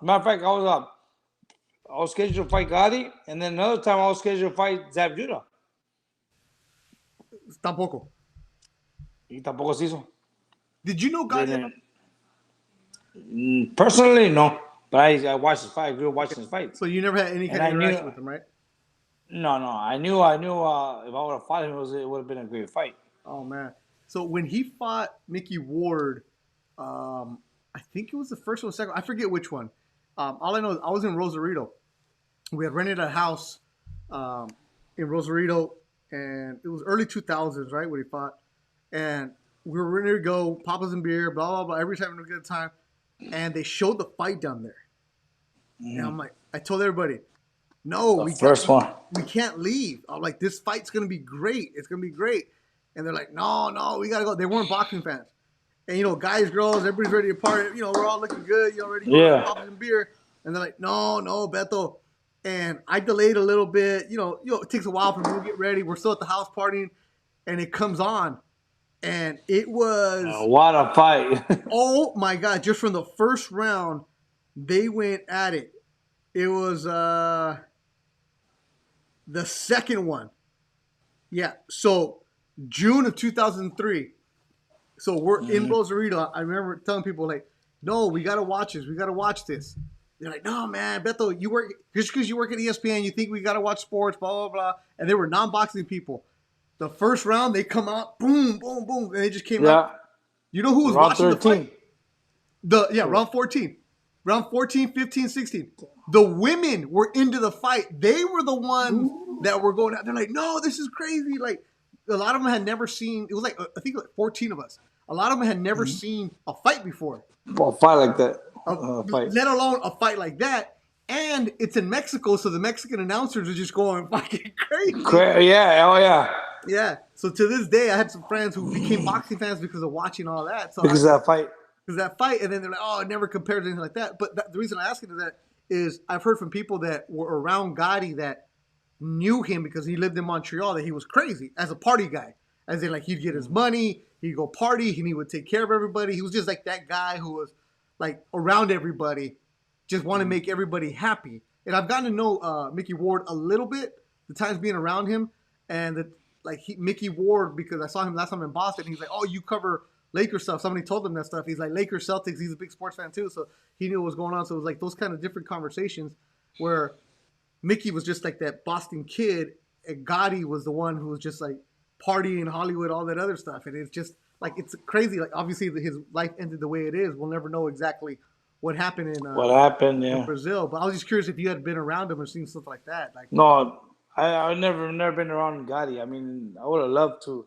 of fact, I was scheduled to fight Gotti, and then another time I was scheduled to fight Zab Judah. Tampoco. Y tampoco se hizo. Did you know Gatti? Personally, no. But I watched his fight. I grew up watching his fights. So you never had any kind of interaction with him, right? No. I knew. If I would have fought him, it would have been a great fight. Oh man! So when he fought Mickey Ward, I think it was the first one, second. I forget which one. All I know is I was in Rosarito. We had rented a house in Rosarito, and it was early 2000s, right, when he fought. And we were ready to go, papas and beer, blah blah blah. Every time having a good time, and they showed the fight down there. And I'm like, I told everybody, no, we can't leave. I'm like, this fight's gonna be great. It's gonna be great. And they're like, no, we gotta go. They weren't boxing fans. And guys, girls, everybody's ready to party. We're all looking good. Ready to pop some beer. And they're like, no, Beto. And I delayed a little bit. It takes a while for me to get ready. We're still at the house partying, and it comes on, and it was what a fight! Oh my God! Just from the first round, they went at it. It was the second one. Yeah. So June of 2003. So we're in Rosarito. I remember telling people like, no, we got to watch this. We got to watch this. They're like, no, man, Beto, just because you work at ESPN, you think we got to watch sports, blah, blah, blah. And they were non-boxing people. The first round, they come out, boom, boom, boom. And they just came out. You know who was watching 13. The fight? Round 14. Round 14, 15, 16. The women were into the fight. They were the ones that were going out. They're like, no, this is crazy. Like, a lot of them had never seen, it was like, I think like 14 of us. A lot of them had never seen a fight before. A fight like that. Let alone a fight like that. And it's in Mexico, so the Mexican announcers are just going fucking crazy. Yeah, oh yeah. Yeah. So to this day, I had some friends who became boxing fans because of watching all that. So because of that fight. Because that fight, and then they're like, oh, it never compared to anything like that. But the reason I ask you that is I've heard from people that were around Gotti that knew him because he lived in Montreal that he was crazy as a party guy. As in, like, he'd get his money, he'd go party, and he would take care of everybody. He was just like that guy who was like around everybody, just want to make everybody happy. And I've gotten to know Mickey Ward a little bit, the times being around him, and Mickey Ward, because I saw him last time in Boston, he's like, oh, you cover Lakers stuff. Somebody told him that stuff. He's like, Lakers, Celtics. He's a big sports fan too, so he knew what was going on. So it was like those kind of different conversations where Mickey was just like that Boston kid, and Gotti was the one who was just like partying, Hollywood, all that other stuff. And it's just like, it's crazy. Like, obviously his life ended the way it is. We'll never know exactly what happened in Brazil. But I was just curious if you had been around him or seen stuff like that. Like, no, I've never been around Gotti. I mean, I would have loved to.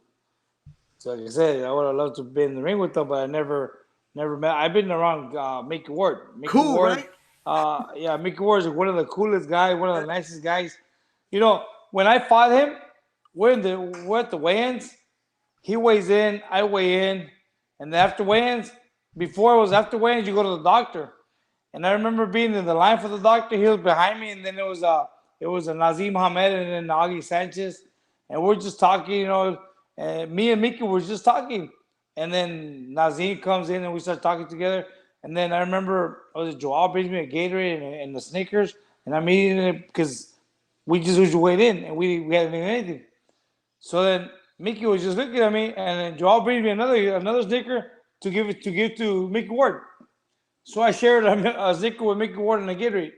So like I said, I would have loved to be in the ring with him, but I never met. I've been around Mickey Ward. Cool, right? Yeah, Mickey Ward is one of the coolest guys, one of the nicest guys. When I fought him, we're at the weigh-ins. He weighs in, I weigh in, and then after weigh-ins, before it was after weigh-ins, you go to the doctor. And I remember being in the line for the doctor. He was behind me, and then it was a Nazim Hamed and then Augie Sanchez, and we're just talking, And me and Mickey were just talking. And then Nazim comes in and we start talking together. And then I remember Joel brings me a Gatorade and the Snickers. And I'm eating it because we just wait in and we hadn't eaten anything. So then Mickey was just looking at me, and then Joel brings me another Snicker to give to Mickey Ward. So I shared a Snicker with Mickey Ward and a Gatorade.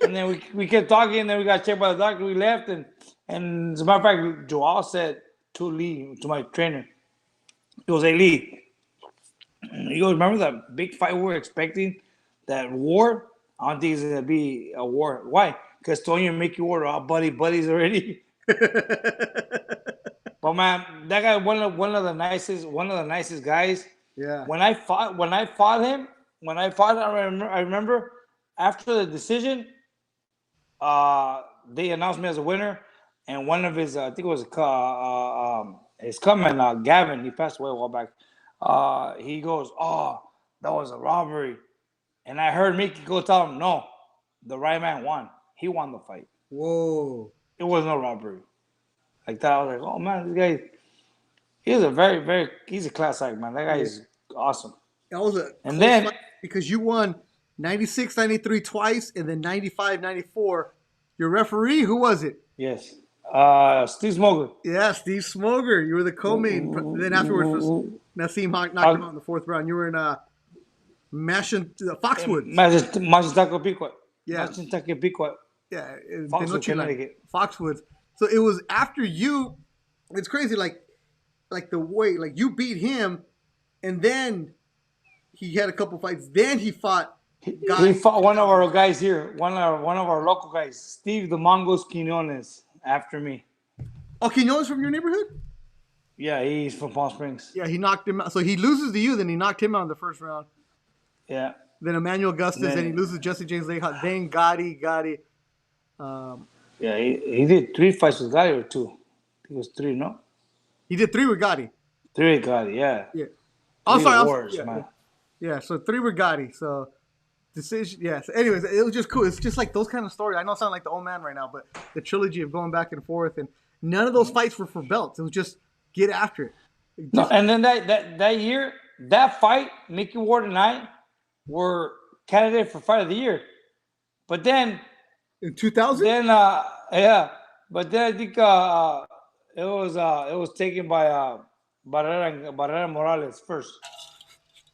And then we kept talking, and then we got checked by the doctor. We left, and as a matter of fact, Joel said to Lee, to my trainer, he goes, "Hey Lee," he goes, "Remember that big fight we were expecting, that war? I don't think it's gonna be a war. Why? Because Tony and Mickey Ward are all buddies already." But man, that guy one of the nicest guys. Yeah. When I fought him, I remember after the decision, they announced me as a winner, and one of his I think it was his comment, Gavin, he passed away a while back. He goes, "Oh, that was a robbery," and I heard Mickey go tell him, "No, the right man won. He won the fight. Whoa. It was no robbery." Like that, I was like, "Oh man, this guy, he's a he's a class act, man. That guy is awesome." That was a And close then fight because you won 96, 93 twice, and then 95, 94. Your referee, who was it? yes, Steve Smoger. Yeah, Steve Smoger. You were the co-main. Then afterwards, Nassim knocked him out in the fourth round. You were in Foxwoods. Machitaco Pico. Yeah. Machitaco Pico. Yeah, in Foxwoods, Tenochtitlan. Connecticut. Foxwoods. So it was after you. It's crazy, like the way, like you beat him, and then he had a couple fights. Then he fought. He fought one of our guys here, one of our local guys, Steve the Mongoose Quinones, after me. Oh, Quinones from your neighborhood? Yeah, he's from Palm Springs. Yeah, he knocked him out. So he loses to you, then he knocked him out in the first round. Yeah. Then Emmanuel Augustus, then he loses Jesse James Leghart. Then Gotti. Yeah, he did 3 fights with Gotti or 2. I think it was 3, no? He did 3 with Gotti. 3 with Gotti, yeah. Yeah. I'm sorry. Man. Yeah, so 3 with Gotti. So decision. Yeah. So anyways, it was just cool. It's just like those kind of stories. I know I sound like the old man right now, but the trilogy of going back and forth, and none of those fights were for belts. It was just get after it. No, and then that year, that fight, Mickey Ward and I were candidate for fight of the year. But then in 2000? Then yeah. But then I think it was taken by Barrera Morales first.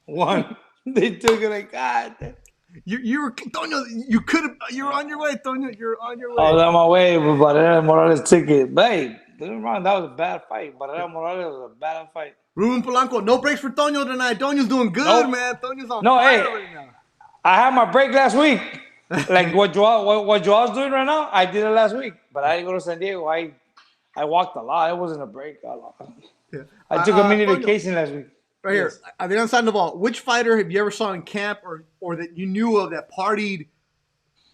One. They took it like, God. You were Tonyo. You could have. You're on your way, Tonyo. You're on your way. I was on my way, but Barrera Morales took it. But hey, don't get me wrong, that was a bad fight. Barrera Morales was a bad fight. Ruben Polanco, no breaks for Tonyo tonight. Tonyo's doing good, Nope. man. Tonyo's on No, fire hey, right now. I had my break last week. Like what Joel's doing right now, I did it last week. But I didn't go to San Diego. I walked a lot. It wasn't a break. I took a mini vacation last week. Right here, Adrian Sandoval. Which fighter have you ever saw in camp or that you knew of that partied,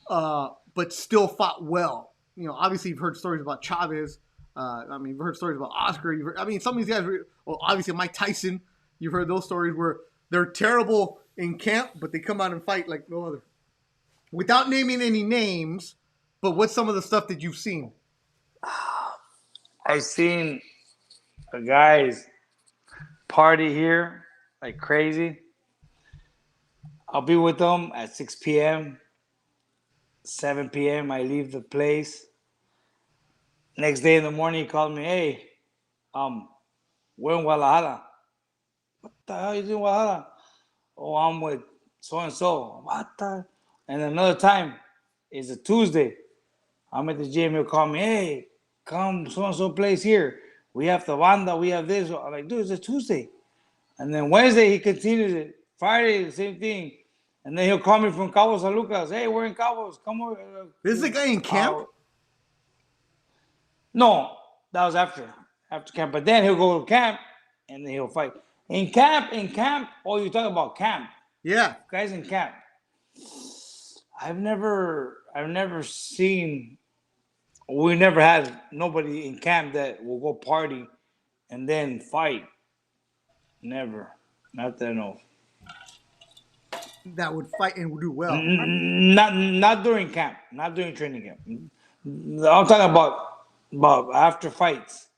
but still fought well? You know, obviously you've heard stories about Chavez. You've heard stories about Oscar. Some of these guys. Obviously Mike Tyson. You've heard those stories where they're terrible in camp, but they come out and fight like no other. Without naming any names, but what's some of the stuff that you've seen? I've seen guys party here like crazy. I'll be with them at 6 p.m., 7 p.m. I leave the place. Next day in the morning, he called me, "Hey, we're in Guadalajara." "What the hell are you doing in Guadalajara?" "Oh, I'm with so-and-so." "What the? And another time, it's a Tuesday. I'm at the gym. He'll call me, "Hey, come so-and-so place here. We have the banda. We have this." I'm like, "Dude, it's a Tuesday." And then Wednesday, he continues it. Friday, the same thing. And then he'll call me from Cabo San Lucas. "Hey, we're in Cabos. Come over." This is the guy in camp? No, that was after camp. But then he'll go to camp, and then he'll fight. In camp, oh, you're talking about camp. Yeah. Guys in camp. I've never seen, we never had nobody in camp that will go party and then fight. Never. Not that I know. That would fight and would do well. Not during camp. Not during training camp. I'm talking about after fights.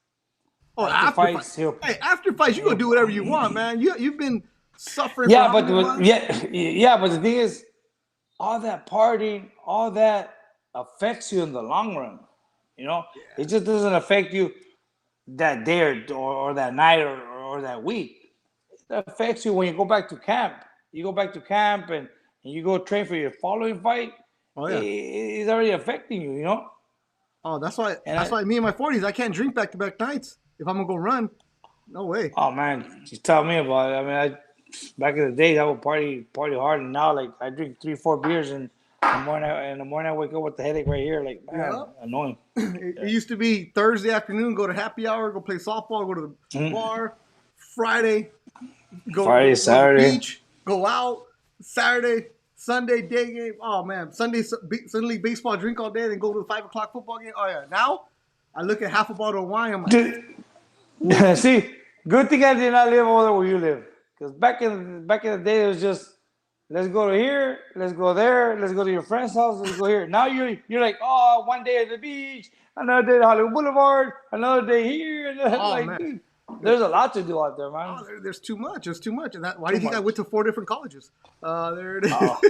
Oh, After fights, Hey, after fights, you gonna do whatever you want, man. You've been suffering for yeah, how many months? yeah, but the thing is, all that partying, all that affects you in the long run. You know, it just doesn't affect you that day or that night or that week. It affects you when you go back to camp. You go back to camp and you go train for your following fight. Oh yeah. It's already affecting you, you know. Oh, that's why. And That's why me in my 40s, I can't drink back-to-back nights if I'm gonna go run. No way. oh man, just tell me about it. I mean, back in the days I would party hard, and now like I drink 3-4 beers and in the morning I wake up with the headache right here. Like man, Yeah. annoying. It used to be Thursday afternoon, go to happy hour, go play softball, go to the bar. Friday, go to the Saturday. beach, go out. Saturday, Sunday day game. Oh man, Sunday baseball, drink all day, then go to the 5 o'clock football game. Oh yeah. Now I look at half a bottle of wine. I'm like, Dude, see, good thing I did not live over there where you live, because back in the day it was just let's go to here, let's go there, let's go to your friend's house, let's go here. Now you're like, oh, one day at the beach, another day at Hollywood Boulevard, another day here. oh Like, man, dude, there's a lot to do out there, man. oh, there's too much. There's too much. And why do you think I went to 4 different colleges? There it is. Oh.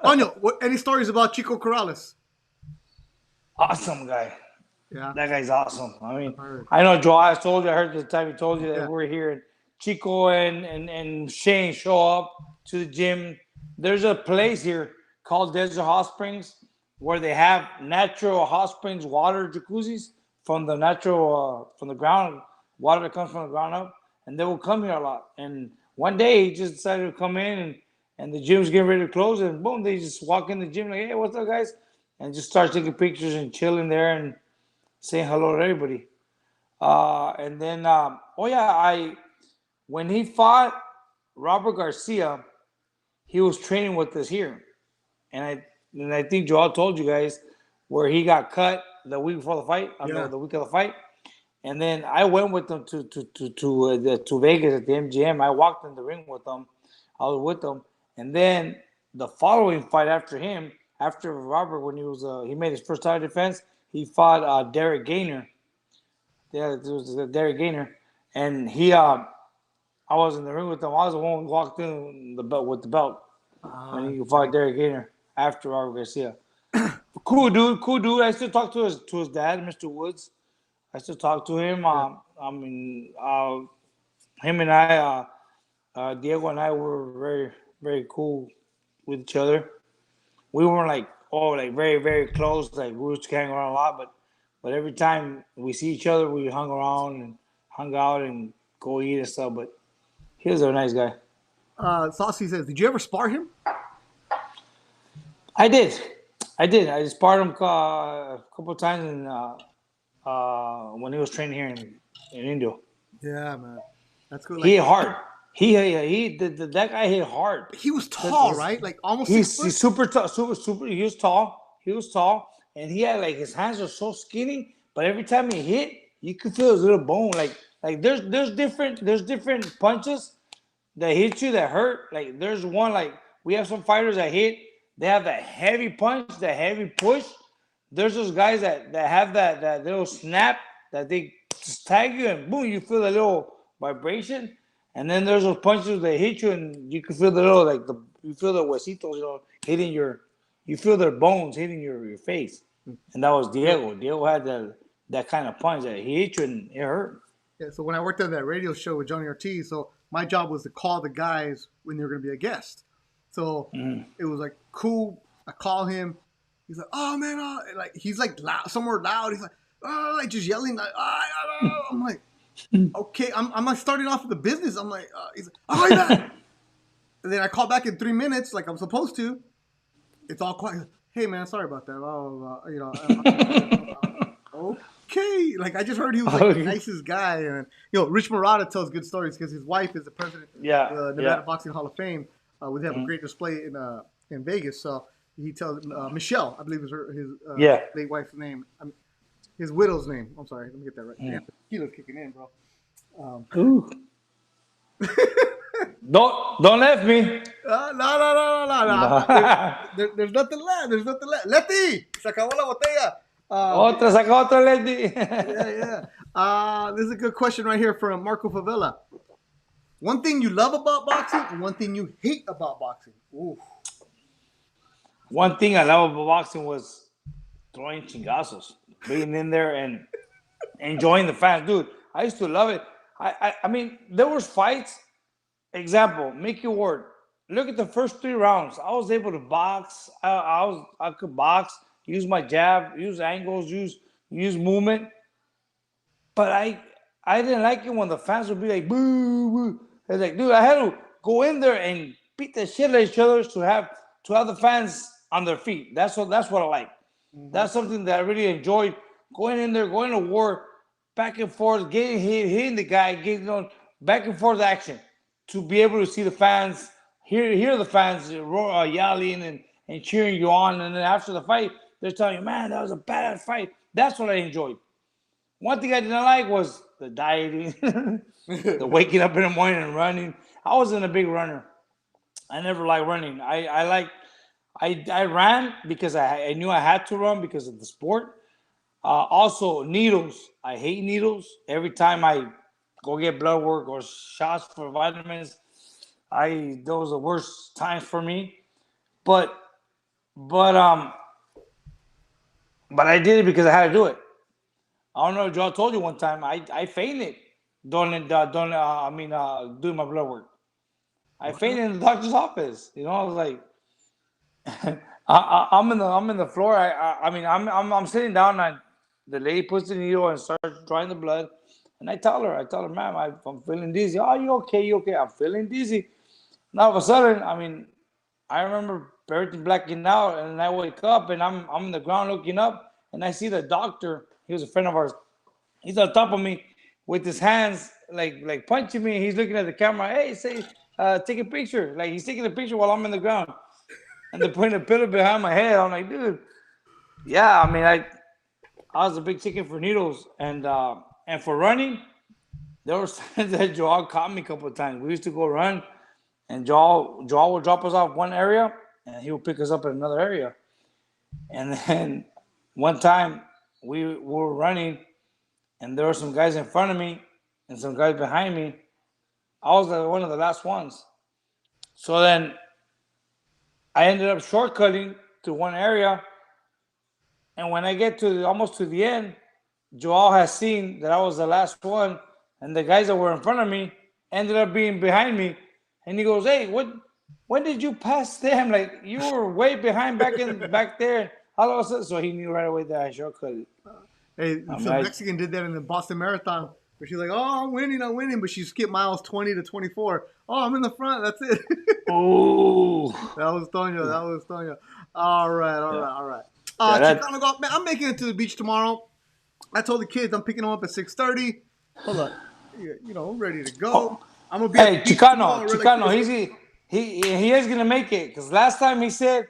Tonyo, any stories about Chico Corrales? Awesome guy. Yeah. That guy's awesome. I mean, heard. I know Joel. I told you. I heard the time he told you that Yeah. we're here, and Chico and Shane show up to the gym. There's a place here called Desert Hot Springs where they have natural hot springs water jacuzzis from the natural from the ground, water that comes from the ground up, and they will come here a lot. And one day he just decided to come in, and the gym's getting ready to close, and boom, they just walk in the gym like, hey, what's up, guys? And just start taking pictures and chilling there and saying hello to everybody. And then, when he fought Robert Garcia, he was training with us here. And I think Joel told you guys where he got cut the week before the fight, the week of the fight. And then I went with them to Vegas at the MGM. I walked in the ring with them. I was with them. And then the following fight after Robert, when he made his first title defense, he fought Derek Gainer. Yeah, it was Derek Gainer, and I was in the ring with him. I was the one who walked in with the belt when he fought Derek Gainer after Robert Garcia. Cool dude. I still talk to his dad, Mr. Woods. I still talk to him. Him and I, Diego and I were very, very cool with each other. We weren't like very, very close. Like we used to hang around a lot, but every time we see each other, we hung around and hung out and go eat and stuff. But he was a nice guy. Saucy says, did you ever spar him? I did. I sparred him a couple of times when he was training here in Indio. Yeah, man. That's cool. Like, he hit hard. That guy hit hard. He was tall, right? Like almost 6 foot? He's super tall. Super. He was tall, and he had like his hands are so skinny. But every time he hit, you could feel his little bone. Like there's different punches that hit you that hurt. Like there's one like we have some fighters that hit. They have that heavy punch, that heavy push. There's those guys that have that little snap that they just tag you and boom, you feel a little vibration. And then there's those punches that hit you, and you can feel the little you feel the huesitos, hitting you feel their bones hitting your face. And that was Diego. Diego had that kind of punch that he hit you and it hurt. Yeah. So when I worked on that radio show with Johnny Ortiz, so my job was to call the guys when they were going to be a guest. So it was like cool. I call him. He's like, "Oh man," like he's like loud, somewhere loud. He's like, "Oh," like just yelling. Like, I'm like. Okay, I'm like starting off with the business. I'm like, he's like, "Oh my God!" And then I call back in 3 minutes, like I'm supposed to. It's all quiet. Hey man, sorry about that. Okay, like I just heard he was like the nicest guy, and Rich Murata tells good stories because his wife is the president of the Nevada Boxing Hall of Fame. They have a great display in Vegas. So he tells Michelle, I believe is his late wife's name. His widow's name. I'm sorry. Let me get that right. Yeah. Kilo's kicking in, bro. Ooh. Don't left me. No. There's nothing left. Lefty, se acabó la botella. Otra, saca otra, Lady. Yeah. This is a good question right here from Marco Favela. One thing you love about boxing and one thing you hate about boxing. Ooh. One thing I love about boxing was throwing chingazos, being in there and enjoying the fans, dude. I used to love it. I mean, there was fights. Example, Mickey Ward. Look at the first 3 rounds. I was able to box. I could box, use my jab, use angles, use movement. But I didn't like it when the fans would be like boo boo. It's like, dude, I had to go in there and beat the shit out of each other to have the fans on their feet. That's what I like. That's something that I really enjoyed. Going in there, going to war, back and forth, getting hit, hitting the guy, getting on back and forth action. To be able to see the fans, hear the fans yelling and cheering you on, and then after the fight, they're telling you, man, that was a badass fight. That's what I enjoyed. One thing I didn't like was the dieting, the waking up in the morning and running. I wasn't a big runner. I never liked running. I ran because I knew I had to run because of the sport. Also, needles. I hate needles. Every time I go get blood work or shots for vitamins, those are the worst times for me. But but um but I did it because I had to do it. I don't know if Joe told you one time I fainted doing my blood work. I fainted in the doctor's office. I was like, I'm in the floor. I'm sitting down and the lady puts the needle and starts drawing the blood. And I tell her, ma'am, I'm feeling dizzy. Oh, you okay? You okay? I'm feeling dizzy. And all of a sudden, I remember everything blacking out, and I wake up and I'm on the ground looking up, and I see the doctor. He was a friend of ours. He's on top of me with his hands like punching me. He's looking at the camera. Hey, say, take a picture. Like he's taking a picture while I'm in the ground, and they're putting a pillow behind my head. I'm like, dude, yeah. I was a big chicken for needles, and for running, there was times that Joel caught me a couple of times. We used to go run, and Joel would drop us off one area, and he would pick us up at another area. And then one time we were running, and there were some guys in front of me and some guys behind me. I was one of the last ones. So then I ended up shortcutting to one area, and when I get almost to the end, Joel has seen that I was the last one, and the guys that were in front of me ended up being behind me. And he goes, "Hey, when did you pass them? Like you were way behind back there." All of a sudden, so he knew right away that I shortcutted. Hey, some Mexican did that in the Boston Marathon, where she's like, "Oh, I'm winning," but she skipped miles 20 to 24. Oh, I'm in the front. That's it. Oh, That was Tonyo. All right. Yeah, Chicano golf, man. I'm making it to the beach tomorrow. I told the kids I'm picking them up at 6:30. Hold on, ready to go. I'm gonna be. Hey, Chicano, he is gonna make it because last time he said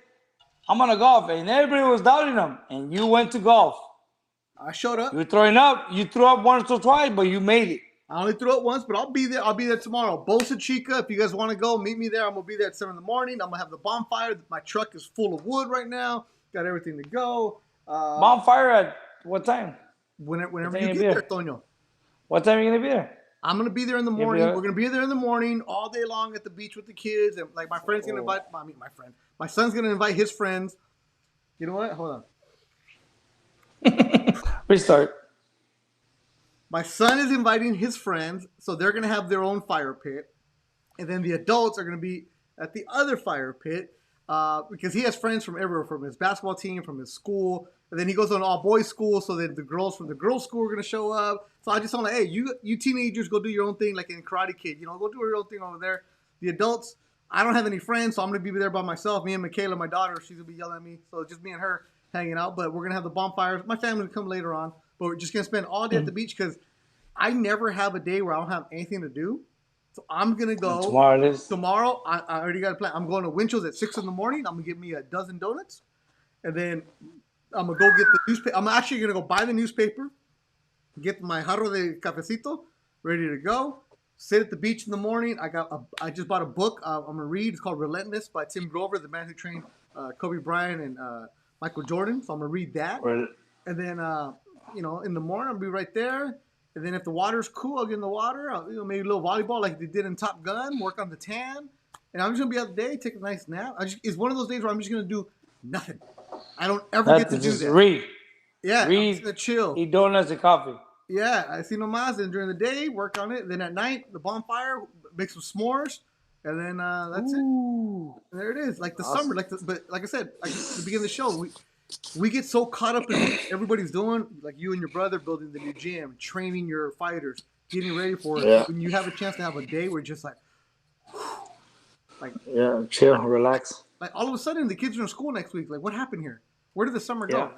I'm gonna golf, and everybody was doubting him, and you went to golf. I showed up. You were throwing up. You threw up once or twice, but you made it. I only threw it once, but I'll be there. I'll be there tomorrow. Bolsa Chica, if you guys want to go, meet me there. I'm gonna be there at 7 in the morning. I'm gonna have the bonfire. My truck is full of wood right now. Got everything to go. Bonfire at what time? Whenever you get there, Tonyo. What time are you gonna be there? I'm gonna be there in the morning. We're gonna be there in the morning all day long at the beach with the kids, and like my friend's gonna invite. My friend. My son's gonna invite his friends. You know what? Hold on. Restart. My son is inviting his friends, so they're gonna have their own fire pit, and then the adults are gonna be at the other fire pit because he has friends from everywhere, from his basketball team, from his school, and then he goes to an all boys school, so that the girls from the girls' school are gonna show up. So I just told him, hey, you teenagers go do your own thing, like in Karate Kid, go do your own thing over there. The adults, I don't have any friends, so I'm gonna be there by myself. Me and Michaela, my daughter, she's gonna be yelling at me, so just me and her hanging out. But we're gonna have the bonfires. My family's gonna come later on. But we're just going to spend all day at the beach because I never have a day where I don't have anything to do. So I'm going to go. Tomorrow, I already got a plan. I'm going to Winchell's at 6 in the morning. I'm going to get me a dozen donuts. And then I'm going to go get the newspaper. I'm actually going to go buy the newspaper, get my jarro de cafecito, ready to go. Sit at the beach in the morning. I just bought a book I'm going to read. It's called Relentless by Tim Grover, the man who trained Kobe Bryant and Michael Jordan. So I'm going to read that. and then in the morning I'll be right there. And then if the water's cool, I'll get in the water. I'll, maybe a little volleyball like they did in Top Gun, work on the tan. And I'm just gonna be out the day, take a nice nap. It's one of those days where I'm just gonna do nothing. I don't ever get to do that. Read. Yeah, I'm just Read. gonna chill. Eat donuts and coffee. Yeah, I see no mas. And during the day, work on it. Then at night, the bonfire, make some s'mores, and then that's it. And there it is. Like the summer, but like I said, like at the beginning of the show, we get so caught up in what everybody's doing, like you and your brother building the new gym, training your fighters, getting ready for it. Yeah. When you have a chance to have a day where just like chill, relax. Like all of a sudden, the kids are in school next week. Like, what happened here? Where did the summer go?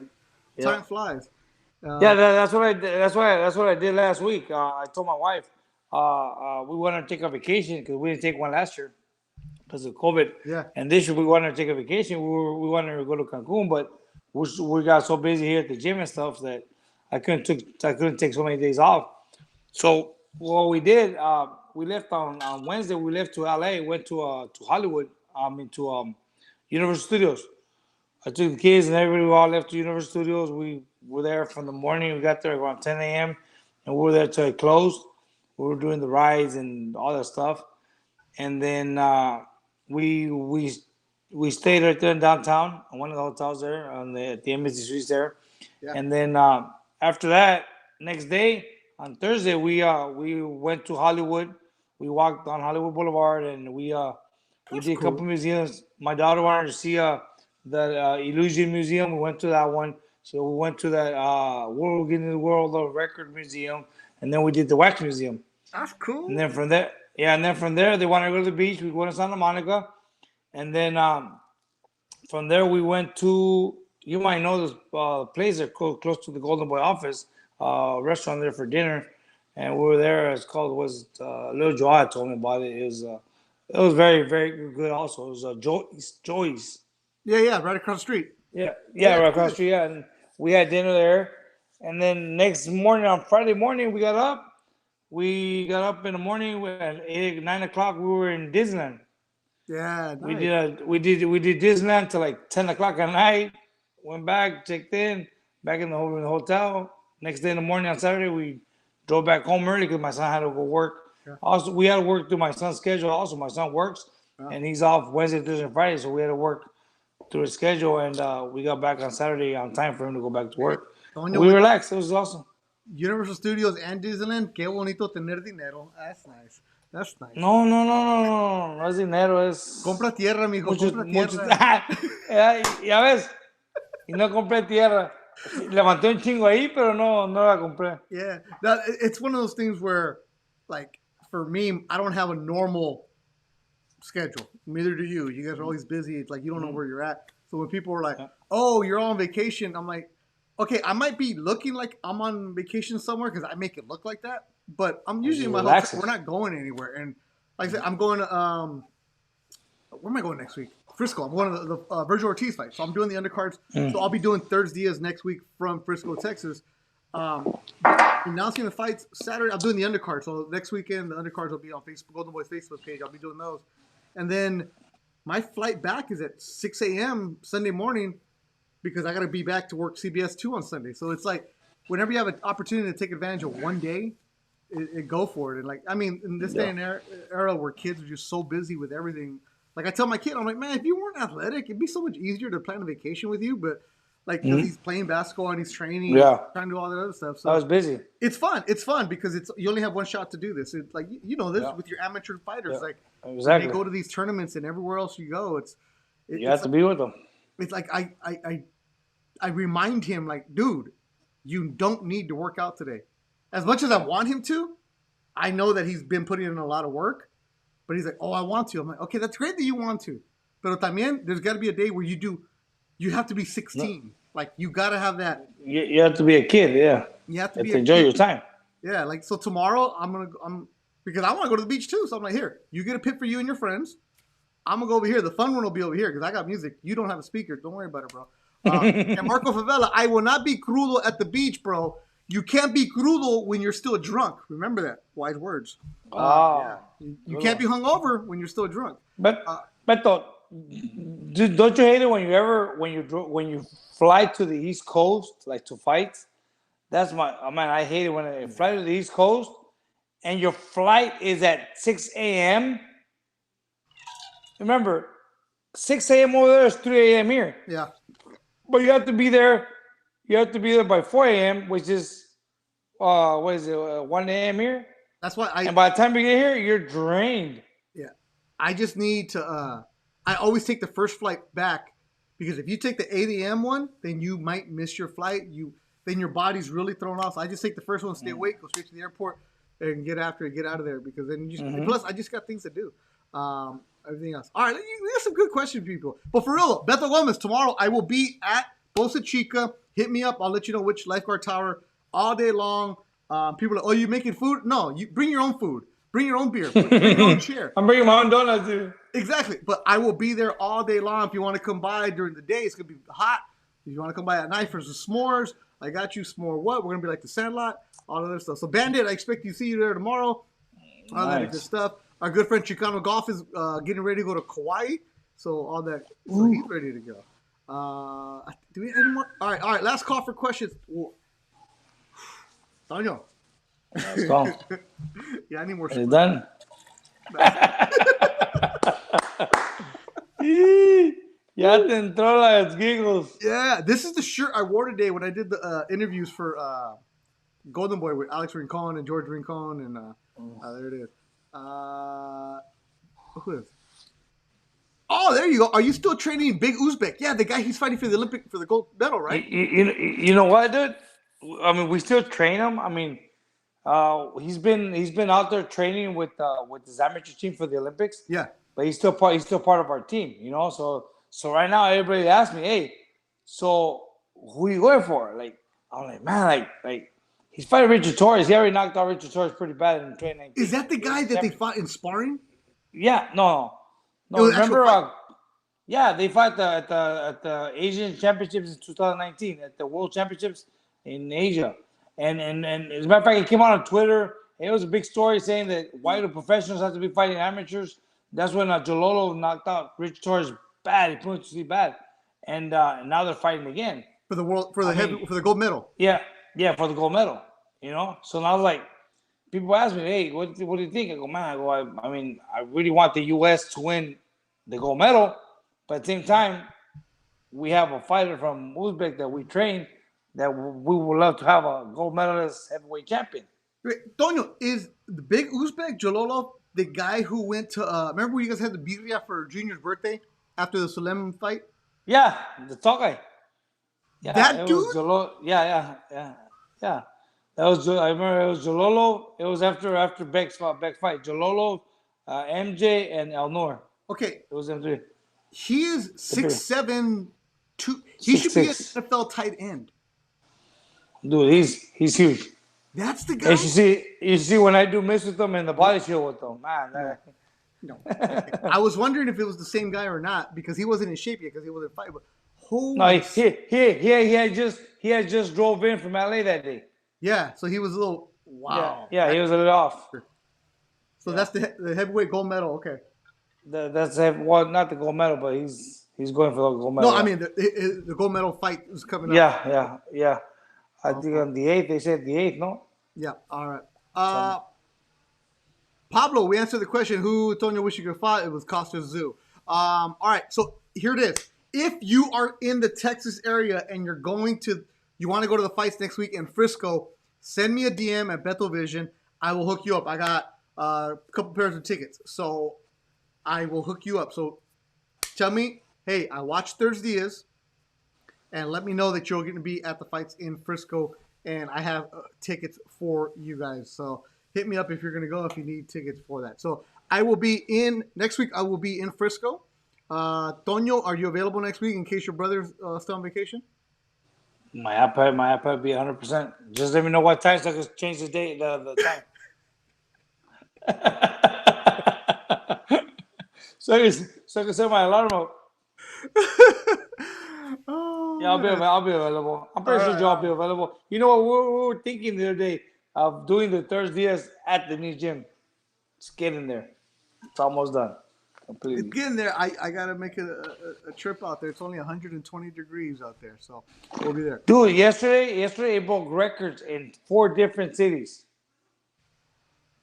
Yeah. Time flies. That's what I did. That's what I did last week. I told my wife we wanted to take a vacation because we didn't take one last year because of COVID. Yeah. And this year we wanted to take a vacation. We wanted to go to Cancun, but we got so busy here at the gym and stuff that I couldn't take so many days off. So what we did, we left on Wednesday. We left to LA. Went to Hollywood. To Universal Studios. I took the kids and everybody all left to Universal Studios. We were there from the morning. We got there around 10 a.m. and we were there till it closed. We were doing the rides and all that stuff. And then we stayed right there in downtown on one of the hotels there at the Embassy Suites there. Yeah. And then after that, next day on Thursday, we went to Hollywood. We walked on Hollywood Boulevard and we did a couple museums. My daughter wanted to see the Illusion Museum. We went to that one. So we went to that Guinness World of Record Museum, and then we did the Wax Museum. That's cool. And then from there, they wanted to go to the beach. We went to Santa Monica, and then from there we went to, you might know this place there close to the Golden Boy office, restaurant there for dinner, and we were there. It's called Little Joel told me about it. It was very, very good also. It was Joy's. Yeah, right across the street. Yeah, right across the street. Yeah, and we had dinner there. And then next morning, on Friday morning, we got up. We got up in the morning at 9 o'clock. We were in Disneyland. Yeah, nice. We did Disneyland till like 10 o'clock at night. Went back, checked in, back in the hotel. Next day in the morning on Saturday, we drove back home early because my son had to go work. Yeah. Also, we had to work through my son's schedule. Also, my son works, and he's off Wednesday, Thursday, and Friday, so we had to work through his schedule, and we got back on Saturday on time for him to go back to work. We relaxed. It was awesome. Universal Studios and Disneyland. Qué bonito tener dinero. That's nice. No. No es dinero, es... Compra tierra, mijo. Compra tierra. Ya ves. Y no compré tierra. Levanté un chingo ahí, pero no la compré. Yeah. It's one of those things where, like, for me, I don't have a normal schedule. Neither do you. You guys are always busy. It's like you don't know where you're at. So when people are like, "Oh, you're on vacation," I'm like, "Okay, I might be looking like I'm on vacation somewhere because I make it look like that, but I'm usually in my hotel. We're not going anywhere." And like I said, I'm going to where am I going next week? Frisco. I'm going to the Virgil Ortiz fight. So I'm doing the undercards. So I'll be doing ThursDIAZ next week from Frisco, Texas. Announcing the fights Saturday. I'm doing the undercard. So next weekend, the undercards will be on Facebook, Golden Boy's Facebook page. I'll be doing those. And then my flight back is at 6 a.m. Sunday morning because I got to be back to work CBS 2 on Sunday. So it's like whenever you have an opportunity to take advantage of one day, go for it. And like, I mean, in this day and era where kids are just so busy with everything, like I tell my kid, I'm like, man, if you weren't athletic, it'd be so much easier to plan a vacation with you. But like, he's playing basketball and he's training, trying to do all that other stuff. So I was busy. It's fun. It's fun because you only have one shot to do this. It's like you know this with your amateur fighters. Like exactly. They go to these tournaments and everywhere else you go, you have to be with them. It's like I remind him like, dude, you don't need to work out today. As much as I want him to, I know that he's been putting in a lot of work. But he's like, oh, I want to. I'm like, okay, that's great that you want to. Pero también, there's got to be a day where you have to be 16. No. Like, you got to have that. You have to be a kid, yeah. You have to enjoy your time. Yeah, like, so tomorrow, because I want to go to the beach too. So I'm like, here, you get a pit for you and your friends. I'm going to go over here. The fun one will be over here because I got music. You don't have a speaker. Don't worry about it, bro. And Marco Favela, I will not be crudo at the beach, bro. You can't be crudo when you're still drunk. Remember that. Wise words. You can't be hungover when you're still drunk. Beto, don't you hate it when you fly to the East Coast like to fight? That's man. I hate it when I fly to the East Coast and your flight is at 6 a.m. Remember, 6 a.m. over there is 3 a.m. here. Yeah. But you have to be there. You have to be there by 4 a.m., which is what is it, 1 a.m. here? That's why And by the time you get here, you're drained. Yeah. I just need to I always take the first flight back because if you take the 8 a.m. one, then you might miss your flight. Then your body's really thrown off. So I just take the first one, stay awake, go straight to the airport, and get out of there because then plus I just got things to do. Everything else. All right, we got some good questions, people. But for real, Beto Gomez, tomorrow I will be at Bosa Chica. Hit me up. I'll let you know which lifeguard tower all day long. People are like, oh, you making food? No, you bring your own food. Bring your own beer. Bring your own chair. I'm bringing my own donuts, dude. Exactly. But I will be there all day long. If you want to come by during the day, it's going to be hot. If you want to come by at night for some s'mores, I got you. S'more what? We're going to be like the Sandlot, all of that stuff. So, Bandit, I expect to see you there tomorrow. All that good stuff. Our good friend Chicano Golf is getting ready to go to Kauai. So, all that. So, he's ready to go. Do we have any more? All right. Last call for questions. Daniel. Let's go. Yeah, I need more. Is it done? Ya te entró las giggles. Yeah, this is the shirt I wore today when I did the interviews for Golden Boy with Alex Rincon and George Rincon, and there it is. Who is? Oh, there you go. Are you still training Big Uzbek? Yeah, the guy he's fighting for the gold medal, right? You know what, dude? I mean, we still train him. I mean, he's been out there training with his amateur team for the Olympics. Yeah, but he's still part of our team. You know, so right now everybody asks me, hey, so who are you going for? Like, I'm like, man, like he's fighting Richard Torres. He already knocked out Richard Torres pretty bad in 2019. Is that the guy that they fought in sparring? Yeah, no. Remember? Yeah, they fought at the Asian Championships in 2019 at the World Championships in Asia, and as a matter of fact, it came out on Twitter. It was a big story saying that why do professionals have to be fighting amateurs? That's when Jololo knocked out Richard Torres bad. He put him to sleep bad, and now they're fighting again for the gold medal. Yeah, for the gold medal. You know, so now like people ask me, hey, what do you think? I go, man, I mean, I really want the U.S. to win the gold medal, but at the same time, we have a fighter from Uzbek that we train that we would love to have a gold medalist heavyweight champion. Wait, Tonyo, is the Big Uzbek Jololo the guy who went to remember when you guys had the birria for Junior's birthday after the Solem fight? Yeah, the tall guy. Yeah, that dude? Yeah. That was I remember it was Jololo. It was after Beck's fight. Jololo, MJ, and Elnor. Okay. It was them three. He is 6'7", 2. He should be an NFL tight end. Dude, he's huge. That's the guy. You see when I do miss with them and the body shield with them, man. No. I was wondering if it was the same guy or not because he wasn't in shape yet because he wasn't fighting. No, he had just drove in from LA that day. Yeah, so he was a little wow. Yeah, he was a little off. So that's the heavyweight gold medal. Okay. That's not the gold medal, but he's going for the gold medal. No, I mean the gold medal fight is coming up. Yeah. I think on the 8th, they said the 8th, no? Yeah, all right. Pablo, we answered the question, who Tonyo wish you could fight? It was Costa Zoo. All right, so here it is. If you are in the Texas area and you want to go to the fights next week in Frisco, send me a DM at Beto Vision. I will hook you up. I got a couple pairs of tickets, so I will hook you up. So tell me, hey, I watched ThursDIAZ. And let me know that you're going to be at the fights in Frisco. And I have tickets for you guys. So hit me up if you're going to go, if you need tickets for that. So next week I will be in Frisco. Tonyo, are you available next week in case your brother's still on vacation? My iPad be 100%. Just let me know what time so I can change the date, the time. so I can set my alarm up. Yeah, I'll be available. I'm pretty sure Joe will be available. You know what? We were thinking the other day of doing the ThursDIAZ at the new gym. Just get in there. It's almost done. Completely. It's getting there. I gotta make a trip out there. It's only 120 degrees out there, so we'll be there. Dude, yesterday it broke records in 4 different cities.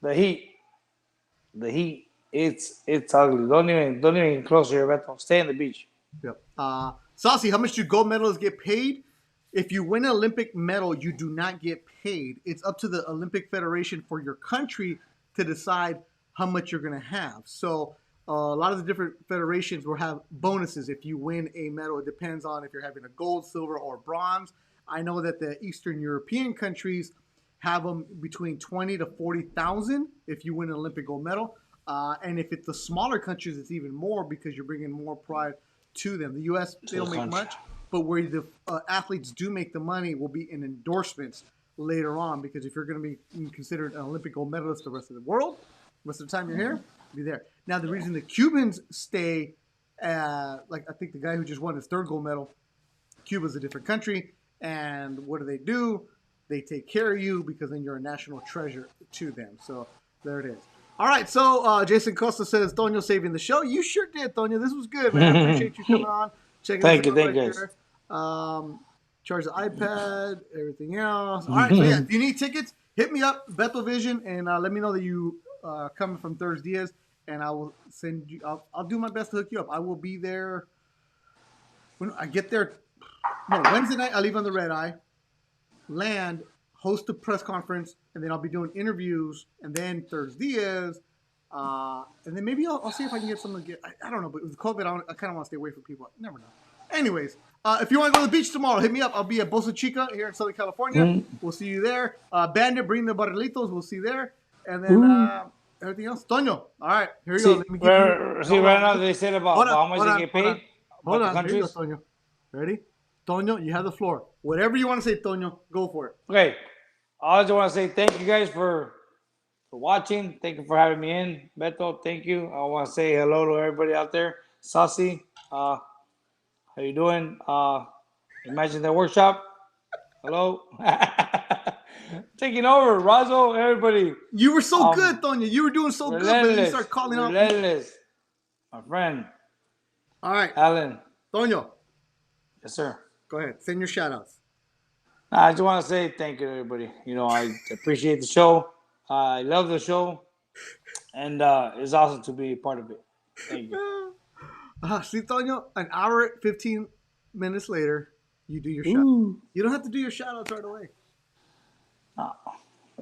The heat. The heat. It's ugly. Don't even get close here, Beto. Stay on the beach. Yep. Saucy, how much do gold medalists get paid? If you win an Olympic medal, you do not get paid. It's up to the Olympic Federation for your country to decide how much you're going to have. So a lot of the different federations will have bonuses if you win a medal. It depends on if you're having a gold, silver, or bronze. I know that the Eastern European countries have them between 20 to 40,000 if you win an Olympic gold medal. And if it's the smaller countries, it's even more because you're bringing more pride to them. The U.S., they don't make much, but where the athletes do make the money will be in endorsements later on, because if you're going to be considered an Olympic gold medalist the rest of the world, most of the time you're here, be there. Now, the reason the Cubans stay, like I think the guy who just won his 3rd gold medal, Cuba's a different country, and what do? They take care of you because then you're a national treasure to them. So there it is. All right, so Jason Costa says, Toño saving the show. You sure did, Toño. This was good, man. I appreciate you coming on. Thank you, guys. Charge the iPad, everything else. All right, so yeah, if you need tickets, hit me up, Beto Vision, and let me know that you coming from ThursDIAZ, and I will send you. I'll do my best to hook you up. I will be there when I get there. No, Wednesday night. I leave on the red eye, land, host a press conference, and then I'll be doing interviews, and then ThursDIAZ, and then maybe I'll see if I can get someone to get. I don't know, but with COVID, I kind of want to stay away from people. Never know. Anyways, if you want to go to the beach tomorrow, hit me up. I'll be at Bosa Chica here in Southern California. We'll see you there. Bandit, bring the barrilitos. We'll see you there. And then everything else. Toño. All right, here you go. Let me give you. See, right now they said about how much they get paid. Hold on. Here you go, Toño. Ready? Toño, you have the floor. Whatever you want to say, Toño, go for it. Okay. I just want to say thank you guys for watching. Thank you for having me in. Beto, thank you. I want to say hello to everybody out there. Saucy, how you doing? Imagine the workshop. Hello. Taking over. Razo, everybody. You were so good, Toño. You were doing so good, but you start calling out. Relentless. My friend. All right. Alan. Toño. Yes, sir. Go ahead. Send your shout-outs. I just want to say thank you to everybody. You know, I appreciate the show. I love the show. And it's awesome to be a part of it. Thank you. See, Toño, an hour, 15 minutes later, you do your shout. You don't have to do your shout-outs right away. No.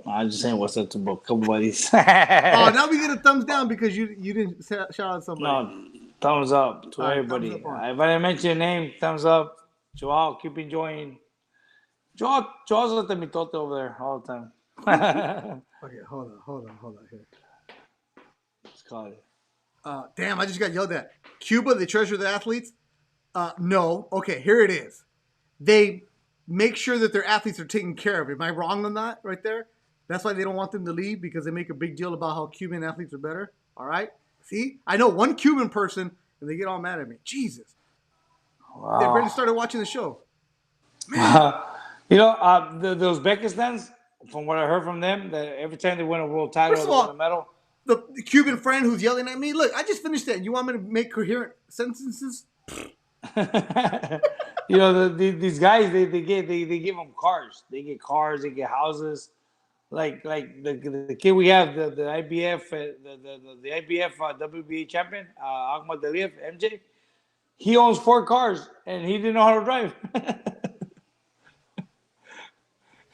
I'm just saying what's up to a couple buddies. Now we get a thumbs down because you didn't shout out somebody. No, thumbs up to everybody. If I didn't mention your name, thumbs up. Joel, keep enjoying. Joel's at the mitote over there all the time. Okay, hold on here. Let's call it. Damn, I just got yelled at. Cuba, they treasure the athletes? No. Okay, here it is. They make sure that their athletes are taken care of. Am I wrong on that right there? That's why they don't want them to leave, because they make a big deal about how Cuban athletes are better. All right? See? I know one Cuban person, and they get all mad at me. Jesus. Wow. They already started watching the show. You know, the Uzbekistans, from what I heard from them, that every time they win a world title First of or all, win a medal. The Cuban friend who's yelling at me, look, I just finished that. You want me to make coherent sentences? You know, these guys, they give them cars. They get cars, they get houses. Like the kid we have, the IBF, the IBF WBA champion, Ahmad Aliyev, MJ. He owns 4 cars, and he didn't know how to drive.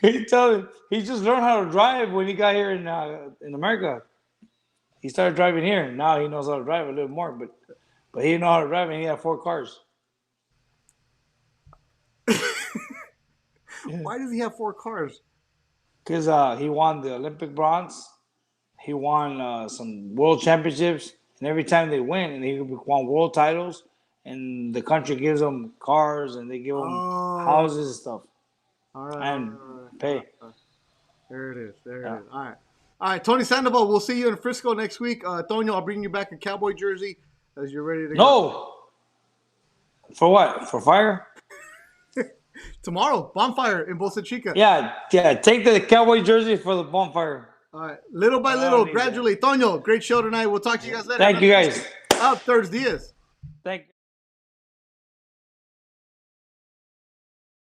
He just learned how to drive when he got here in America. He started driving here. Now he knows how to drive a little more, but he didn't know how to drive, and he had 4 cars. Why does he have 4 cars? Because he won the Olympic bronze. He won some world championships, and every time they win, and he won world titles, and the country gives them cars, and they give them houses and stuff. All right. And pay. There it is. There it is. All right. Tony Sandoval, we'll see you in Frisco next week. Toño, I'll bring you back a cowboy jersey as you're ready to go. No! For what? For fire? Tomorrow, bonfire in Bosa Chica. Yeah. Take the cowboy jersey for the bonfire. All right. Little by little, gradually. Toño, great show tonight. We'll talk to you guys later. Thank you, guys. Out ThursDIAZ. Thank